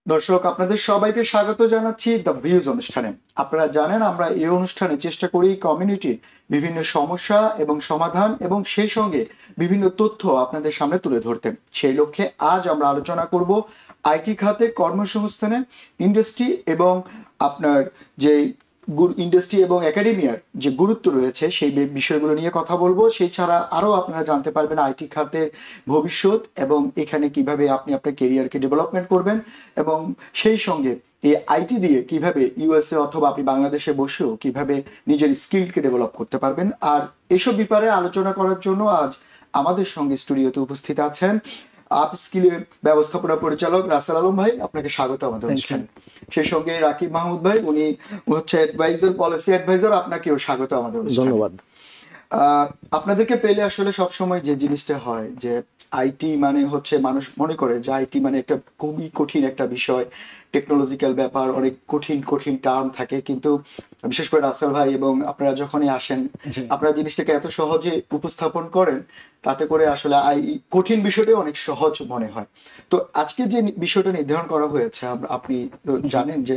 দর্শক আপনাদের সবাইকে স্বাগত জানাচ্ছি দ্য ভিউজ অনুষ্ঠানে। আপনারা জানেন আমরা এই অনুষ্ঠানে চেষ্টা করি কমিউনিটির বিভিন্ন সমস্যা এবং সমাধান এবং সেই সঙ্গে বিভিন্ন তথ্য আপনাদের সামনে তুলে ধরতে। সেই লক্ষ্যে আজ আমরা আলোচনা করব আইটি খাতে কর্মসংস্থানে ইন্ডাস্ট্রি এবং আপনার যে ইন্ডাস্ট্রি এবং একাডেমিয়ার যে গুরুত্ব রয়েছে সেই বিষয়গুলো নিয়ে কথা বলবো। সেই ছাড়া আরও আপনারা জানতে পারবেন আইটি খাতের ভবিষ্যৎ এবং এখানে কিভাবে আপনি আপনার কেরিয়ারকে ডেভেলপমেন্ট করবেন এবং সেই সঙ্গে এই আইটি দিয়ে কিভাবে ইউএসএ অথবা আপনি বাংলাদেশে বসেও কিভাবে নিজের স্কিলকে ডেভেলপ করতে পারবেন। আর এসব ব্যাপারে আলোচনা করার জন্য আজ আমাদের সঙ্গে স্টুডিওতে উপস্থিত আছেন আপ স্কিলের ব্যবস্থাপনা পরিচালক রাসেল আলম ভাই, আপনাকে স্বাগত আমাদের অনুষ্ঠানে। সেই সঙ্গে রাকিব মাহমুদ ভাই, উনি হচ্ছে অ্যাডভাইজার, পলিসি অ্যাডভাইজার, আপনাকেও স্বাগত আমাদের অনুষ্ঠানে। ধন্যবাদ। আপনাদেরকে পেলে আসলে সবসময় যে জিনিসটা হয় যে আইটি মানে হচ্ছে মানুষ মনে করে যে আইটি মানে একটা খুবই কঠিন একটা বিষয়, টেকনোলজিক্যাল ব্যাপার, অনেক কঠিন কঠিন টার্ম থাকে, কিন্তু বিশেষ করে রাসেল ভাই এবং আপনারা যখনই আসেন আপনারা জিনিসটাকে এত সহজে উপস্থাপন করেন তাতে করে আসলে কঠিন বিষয়টা অনেক সহজ মনে হয়। তো আজকে যে বিষয়টা নির্ধারণ করা হয়েছে, আপনি জানেন যে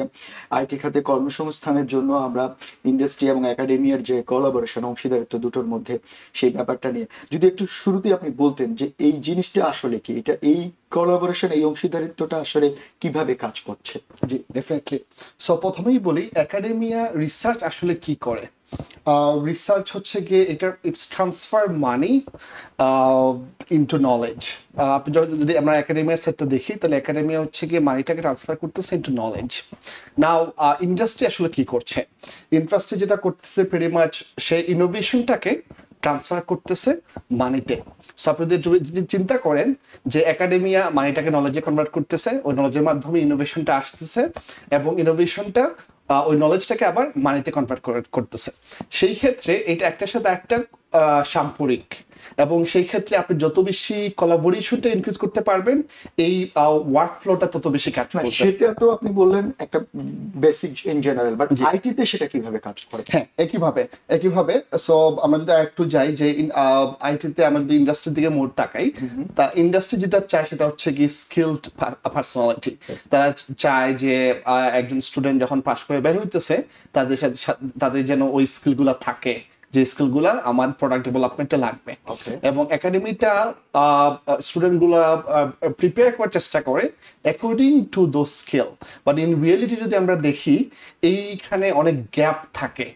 আইটি খাতে কর্মসংস্থানের জন্য আমরা ইন্ডাস্ট্রি এবং একাডেমিয়ার যে কোলাবোরেশন, অংশীদারিত্ব দুটোর মধ্যে, সেই ব্যাপারটা নিয়ে যদি একটু শুরুতে আপনি বলতেন যে এই জিনিসটা আসলে কি, এটা এই কোলাবোরেশন, এই অংশীদারিত্বটা আসলে কিভাবে কাজ করছে। জি, ডেফিনেটলি। সো প্রথমেই বলি একাডেমিয়া রিসার্চ আসলে কি করে। রিসার্চ হচ্ছে গিয়ে it's transfer money into knowledge. আপনি যদি আমরা একাডেমিয়ার সেটটা দেখি তাহলে একাডেমিয়া হচ্ছে গিয়ে মানিটাকে ট্রান্সফার করতেছে ইনটু নলেজ। নাও ইন্ডাস্ট্রি আসলে কি করছে, ইন্ডাস্ট্রি যেটা করতেছে ভেরি মাচ সে ইনোভেশনটাকে ট্রান্সফার করতেছে মানিতে। সো আপনি যদি চিন্তা করেন যে একাডেমিয়া মানিটাকে নলেজে কনভার্ট করতেছে, ওই নলেজের মাধ্যমে ইনোভেশনটা আসতেছে এবং ইনোভেশনটা ওই নলেজটাকে আবার মানিতে কনভার্ট করতেছে। সেই ক্ষেত্রে এটা একটার সাথে একটা সাম্পরিক, এবং সেই ক্ষেত্রে আপনি যত বেশি কোলাবোরেশনটা ইনক্রিজ করতে পারবেন এই ওয়ার্ক ফ্লোটা তত বেশি কাজ করবে। সেটা তো আপনি বললেন একটা basic in general, but IT তে সেটা কিভাবে কাজ করে? হ্যাঁ, একইভাবে সো আমরা যদি একটু যাই যে আইটিতে আমরা যদি ইন্ডাস্ট্রির দিকে মোড় তাকাই, তা ইন্ডাস্ট্রি যেটা চায় সেটা হচ্ছে কি স্কিলড পার্সোনালিটি। তারা চায় যে একজন স্টুডেন্ট যখন পাশ করে বের হইতেছে তাদের সাথে তাদের যেন ওই স্কিলগুলো থাকে, যে স্কিলগুলা আমার প্রোডাক্ট ডেভেলপমেন্টে লাগবে। এবং একাডেমিটা স্টুডেন্টগুলা প্রিপেয়ার করার চেষ্টা করে according to those skill, but in reality যদি আমরা দেখি এইখানে অনেক গ্যাপ থাকে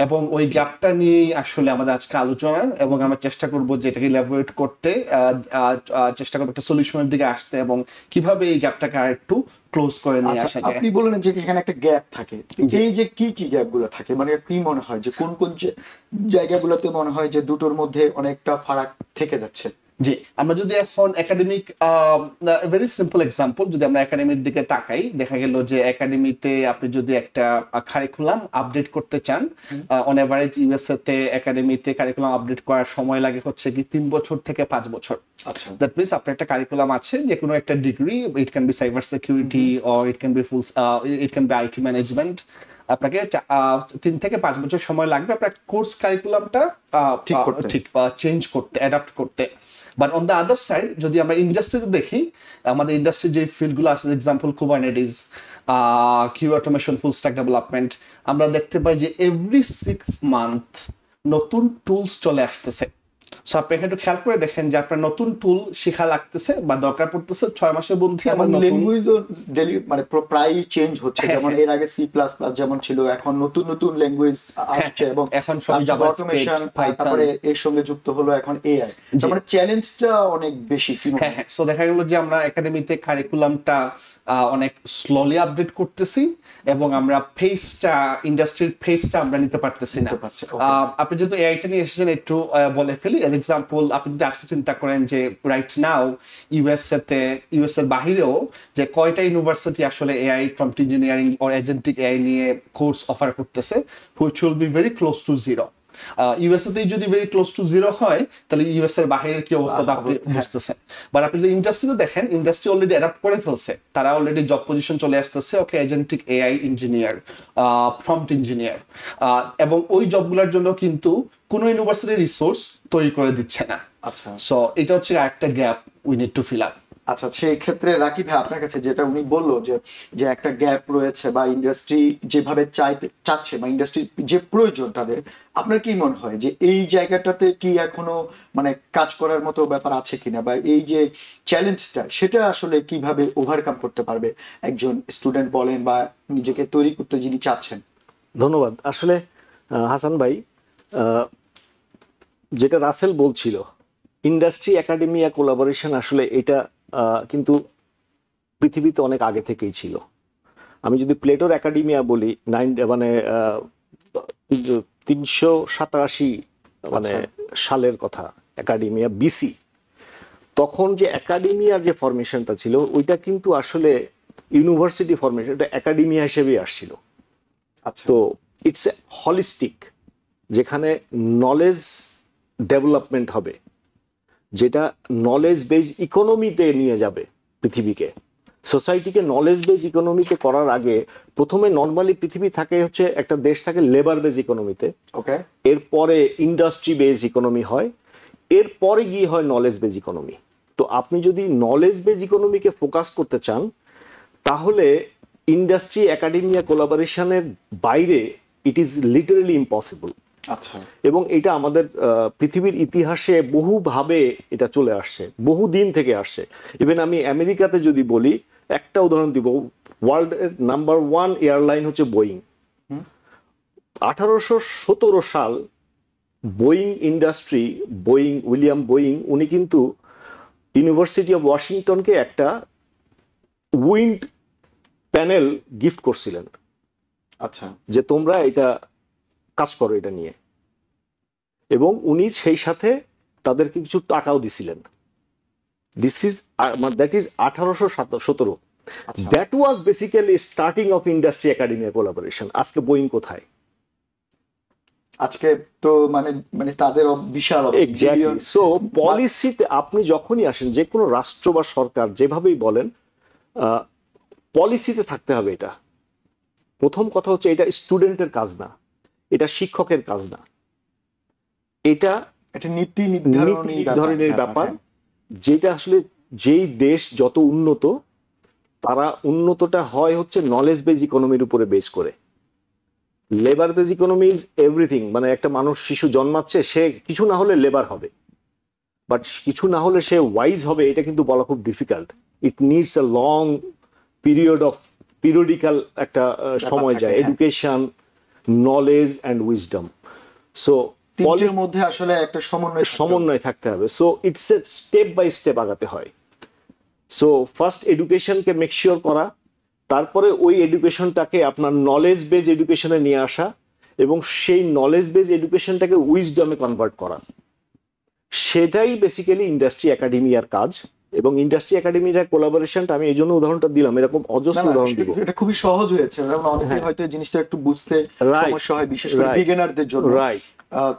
এবং ওই গ্যাপটা নিয়েই আসলে আমাদের আজকে আলোচনা, এবং আমরা চেষ্টা করব যে এটাকে ইলাবোরেট করতে, চেষ্টা করবো একটা সলিউশনের দিকে আসতে এবং কিভাবে এই গ্যাপটাকে আর একটু ক্লোজ করে নিয়ে আসা যায়। আপনি বলেন যে এখানে একটা গ্যাপ থাকে, এই যে কি কি গ্যাপ গুলো থাকে, মানে কি মনে হয় যে কোন কোন জায়গাগুলোতে মনে হয় যে দুটোর মধ্যে অনেকটা ফারাক থেকে যাচ্ছে? জি, আমরা যদি এখন একাডেমিক ভেরি সিম্পল এক্সাম্পল যদি আমরা একাডেমির দিকে তাকাই, দেখা গেল যে একাডেমিতে আপনি যদি একটা কারিকুলাম আপডেট করতে চান, অন এভারেজ ইউএসএ তে একাডেমিতে কারিকুলাম আপডেট করার সময় লাগে হচ্ছে কি 3 বছর থেকে 5 বছর। আচ্ছা, দ্যাট মিনস আপনার একটা কারিকুলাম আছে, যে কোনো একটা degree, it can be cyber security or it can be it can be IT management, আপনাকে 3 থেকে 5 বছর সময় লাগবে আপনার কোর্স কারিকুলামটা ঠিক চেঞ্জ করতে, অ্যাডাপ্ট করতে। But on the other side যদি আমরা ইন্ডাস্ট্রিতে দেখি, আমাদের ইন্ডাস্ট্রি যে ফিল্ডগুলো আছে, example Kubernetes, Q automation, full stack development, আমরা দেখতে পাই যে এভরি 6 মান্থ নতুন টুলস চলে আসতেছে। সো আপনি একটু খেয়াল করে দেখেন যে আপনার নতুন টুল শেখা লাগতেছে বা দরকার পড়তেছে 6 মাসের মধ্যে। আমার ল্যাঙ্গুয়েজও মানে প্রায় চেঞ্জ হচ্ছে, যেমন এর আগে সি প্লাস প্লাস যেমন ছিল, এখন নতুন নতুন ল্যাঙ্গুয়েজ আসছে এবং এখন সব জাভা অটোমেশন, তারপরে এর সঙ্গে যুক্ত হলো এখন এআই। মানে চ্যালেঞ্জটা অনেক বেশি। হ্যাঁ, সো দেখা গেল যে আমরা একাডেমিতে কারিকুলামটা অনেক স্লোলি আপডেট করতেছি এবং আমরা ফেসটা, ইন্ডাস্ট্রির ফেসটা আমরা নিতে পারতেছি না। আপনি যেহেতু এআইটা নিয়ে এসেছেন একটু বলে ফেলি। এর এক্সাম্পল আপনি যদি আজকে চিন্তা করেন যে রাইট নাও ইউএস এর বাহিরেও যে কয়টা ইউনিভার্সিটি আসলে AI prompt engineering or agentic AI নিয়ে কোর্স অফার করতেছে, which will be very close two zero. USA যদি ভেরি ক্লোজ টু জিরো হয় তাহলে ইউএস এর বাহিরের কি অবস্থা আপনি বুঝতেছেন। বাট আপনি যদি ইন্ডাস্ট্রিতে দেখেন, ইন্ডাস্ট্রি অলরেডি অ্যাডাপ্ট করে ফেলছে, তারা অলরেডি জব পজিশন চলে আসতেছে, okay, agentic AI engineer, prompt engineer, এবং ওই জবগুলোর জন্য কিন্তু কোনো ইউনিভার্সিটি রিসোর্স তৈরি করে দিচ্ছে না। আচ্ছা, সো এটা হচ্ছে একটা gap we need to fill up. আচ্ছা, সেই ক্ষেত্রে রাকিব ভাই আপনার কাছে যেটা উনি বললো যে যে একটা গ্যাপ রয়েছে বা ইন্ডাস্ট্রি যেভাবে চাচ্ছে বা ইন্ডাস্ট্রি যে প্রয়োজন তাদের, আপনার কি মনে হয় যে এই জায়গাটাতে কি এখনো মানে কাজ করার মতো ব্যাপার আছে কিনা, বা এই যে চ্যালেঞ্জটা সেটা আসলে কিভাবে ওভারকাম করতে পারবে একজন স্টুডেন্ট বলেন বা নিজেকে তৈরি করতে যিনি চাচ্ছেন? ধন্যবাদ। আসলে হাসান ভাই, আহ, যেটা রাসেল বলছিল, ইন্ডাস্ট্রি একাডেমিয়া কোলাবোরেশন, আসলে এটা কিন্তু পৃথিবীতে অনেক আগে থেকেই ছিল। আমি যদি প্লেটোর একাডেমিয়া বলি, মানে 387 মানে সালের কথা, একাডেমিয়া বিসি, তখন যে একাডেমিয়ার যে ফরমেশনটা ছিল ওইটা কিন্তু আসলে ইউনিভার্সিটি ফরমেশন, এটা একাডেমিয়া হিসেবেই আসছিল। আচ্ছা, তো ইটস এ হলিস্টিক, যেখানে নলেজ ডেভেলপমেন্ট হবে, যেটা নলেজ বেজ ইকোনমিতে নিয়ে যাবে পৃথিবীকে, সোসাইটিকে নলেজ বেজ ইকোনমিতে করার আগে প্রথমে নর্মালি পৃথিবী থাকে হচ্ছে, একটা দেশ থাকে লেবার বেজ ইকোনমিতে, ওকে, এরপরে ইন্ডাস্ট্রি বেজ ইকোনমি হয়, এরপরে গিয়ে হয় নলেজ বেজ ইকোনমি। তো আপনি যদি নলেজ বেজ ইকোনমিকে ফোকাস করতে চান, তাহলে ইন্ডাস্ট্রি একাডেমিয়া কোলাবোরেশনের বাইরে ইট ইজ লিটারেলি ইম্পসিবল। আচ্ছা, এবং এটা আমাদের পৃথিবীর ইতিহাসে বহুভাবে এটা চলে আসছে, বহু দিন থেকে আসছে। ইভেন আমি আমেরিকাতে যদি বলি, একটা উদাহরণ দিব, ওয়ার্ল্ডের নাম্বার 1 এয়ারলাইন হচ্ছে বোয়িং। 1817 সাল বোয়িং ইন্ডাস্ট্রি, উইলিয়াম বোয়িং, উনি কিন্তু ইউনিভার্সিটি অফ ওয়াশিংটনকে একটা উইন্ড প্যানেল গিফট করছিলেন, আচ্ছা, যে তোমরা এটা কাজ করো এটা নিয়ে, এবং উনি সেই সাথে তাদেরকে কিছু টাকাও দিছিলেন। That is 1817। আচ্ছা। That was basically starting of industry academia collaboration. আজকে বোয়িং কোথায়? আজকে তো মানে মানে তাদের বিশাল এক্স্যাক্টলি। সো পলিসিতে আপনি যখনই আসেন, যে কোনো রাষ্ট্র বা সরকার যেভাবেই বলেন, পলিসিতে থাকতে হবে। এটা প্রথম কথা হচ্ছে, এটা স্টুডেন্টের কাজ না, এটা শিক্ষকের কাজ না, এটা একটা নীতি নির্ধারণের ব্যাপার। যেটা আসলে যেই দেশ যত উন্নত, তারা উন্নতটা হয় হচ্ছে নলেজ বেজ ইকোনমির উপরে বেস করে। Labour base economy is everything. মানে একটা মানুষ, শিশু জন্মাচ্ছে, সে কিছু না হলে লেবার হবে, বাট কিছু না হলে সে ওয়াইজ হবে, এটা কিন্তু বলা খুব difficult. It needs a long periodical একটা সময় যায়, education, knowledge and wisdom. So তিনটের মধ্যে আসলে একটা সমন্বয় থাকতে হবে। So it's a step by step আগাতে হয়। সো ফার্স্ট এডুকেশনকে মেক শিওর করা, তারপরে ওই এডুকেশনটাকে আপনার নলেজ বেজ এডুকেশনে নিয়ে আসা, এবং সেই নলেজ বেজ এডুকেশনটাকে উইজডমে কনভার্ট করা, সেটাই বেসিক্যালি ইন্ডাস্ট্রি একাডেমিয়ার কাজ। এবং ইন্ডাস্ট্রি একাডেমির কোলাবোরেশনটা আমি এই জন্য উদাহরণটা দিলাম, এরকম অজস্র উদাহরণ দিব। এটা খুবই সহজ হয়েছে, কারণ অনেকেই হয়তো এই জিনিসটা একটু বুঝতে সমস্যা হয়, বিশেষ করে বিগিনারদের জন্য। রাইট।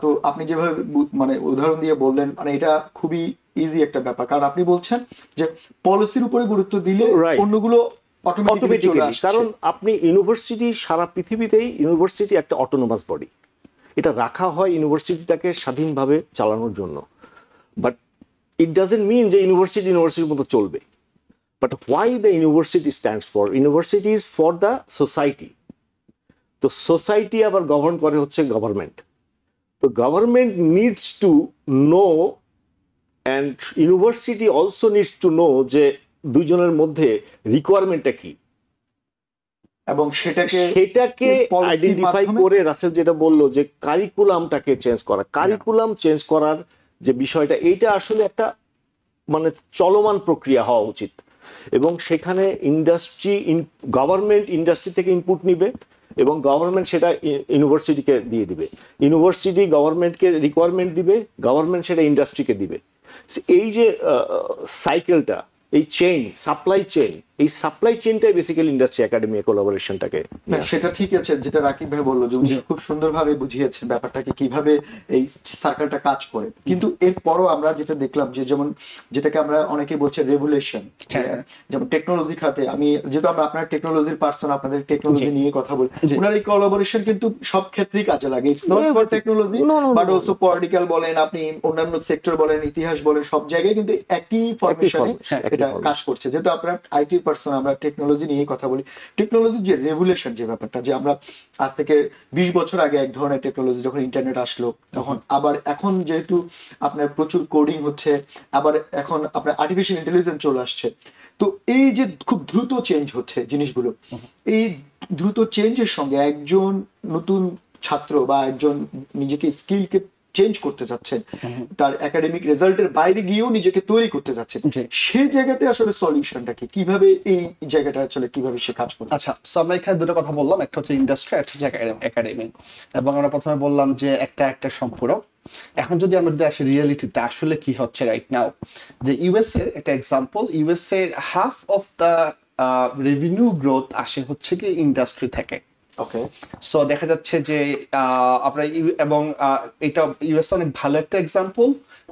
তো আপনি যেভাবে মানে উদাহরণ দিয়ে বললেন, মানে এটা খুবই ইজি একটা ব্যাপার, কারণ আপনি বলছেন যে পলিসির উপরে গুরুত্ব দিলে অন্যগুলো অটোমেটিক্যালি, কারণ আপনি ইউনিভার্সিটি, সারা পৃথিবীতেই ইউনিভার্সিটি একটা অটোনোমাস বডি, এটা রাখা হয় ইউনিভার্সিটিটাকে স্বাধীনভাবে চালানোর জন্য। বাট ইট ডাজন্ট মিন যে ইউনিভার্সিটির মতো চলবে। But why the university stands for? University is for the society. তো সোসাইটি আবার গভর্ন করে হচ্ছে গভর্নমেন্ট। তো government needs to know, and university also needs to know, যে দুজনের মধ্যে রিকোয়ারমেন্টটা কি, এবং সেটাকে আইডেন্টিফাই করে রাসেল যেটা বললো, যে কারিকুলামটাকে চেঞ্জ করা, কারিকুলাম চেঞ্জ করার যে বিষয়টা, এইটা আসলে একটা মানে চলমান প্রক্রিয়া হওয়া উচিত। এবং সেখানে গভর্নমেন্ট ইন্ডাস্ট্রি থেকে ইনপুট নিবে, এবং গভর্নমেন্ট সেটা ইউনিভার্সিটিকে দিয়ে দিবে, ইউনিভার্সিটি গভর্নমেন্টকে রিকোয়ারমেন্ট দিবে, গভর্নমেন্ট সেটা ইন্ডাস্ট্রিকে দিবে। এই যে সাইকেলটা, এই চেইন, সাপ্লাই চেইন, এই সাপ্লাই চেইনটাই বেসিক্যালি ইন্ডাস্ট্রি একাডেমি কোলাবোরেশনটাকে। সেটা ঠিক আছে, যেটা রাকিব ভাই বললো, যে উনি খুব সুন্দরভাবে বুঝিয়েছে ব্যাপারটাকে কিভাবে এই সার্কেলটা কাজ করে। কিন্তু এরপরও আমরা যেটা দেখলাম, যে যেমন যেটাকে আমরা অনেকে বলছে রেভুলেশন, যেমন টেকনোলজি খাতে, আমি যেহেতু আমরা আপনার টেকনোলজির পার্সন, আপনাদের টেকনোলজি নিয়ে কথা বলি, ওনার এই কোলাবোরেশন কিন্তু সব ক্ষেত্রেই কাজে লাগে। It's not for technology but also political বলেন, আপনি অন্যান্য সেক্টর বলেন, ইতিহাস বলেন, সব জায়গায় কিন্তু একই ফরমেশনে এটা কাজ করছে। যেহেতু আপনার আইটি পার্সন, আমরা টেকনোলজি নিয়ে কথা বলি, টেকনোলজির যে রেভুলেশন যে ব্যাপারটা, যে আমরা আজ থেকে 20 বছর আগে এক ধরনের টেকনোলজি, যখন ইন্টারনেট আসলো তখন আবার এখন যেহেতু আপনার প্রচুর কোডিং হচ্ছে, আবার এখন আপনার আর্টিফিশিয়াল ইন্টেলিজেন্স চলে আসছে। তো এই যে খুব দ্রুত চেঞ্জ হচ্ছে জিনিসগুলো, এই দ্রুত চেঞ্জের সঙ্গে একজন নতুন ছাত্র বা একজন নিজেকে স্কিলকে চেঞ্জ করতে যাচ্ছেন, তার একাডেমিক রেজাল্টের বাইরে গিয়েও নিজেকে তৈরি করতে যাচ্ছেন, সেই জায়গাতে আসলে সলিউশনটা কি, কিভাবে এই জায়গাটা আসলে কিভাবে সে কাজ করবে? আচ্ছা, সো আমরা এখানে দুটো কথা বললাম, একটা হচ্ছে ইন্ডাস্ট্রি, একটা হচ্ছে একাডেমি। এবং আমরা প্রথমে বললাম যে একটা সম্পূরক। এখন যদি আমরা আসি রিয়েলিটিতে আসলে কি হচ্ছে রাইট নাও, যে ইউএস এর একটা এক্সাম্পল, ইউএস এর half of the revenue growth আসে হচ্ছে কি ইন্ডাস্ট্রি থেকে। ওকে, সো দেখা যাচ্ছে যে আপনার এবং এটা ইউএস অনেক ভালো একটা এক্সাম্পল,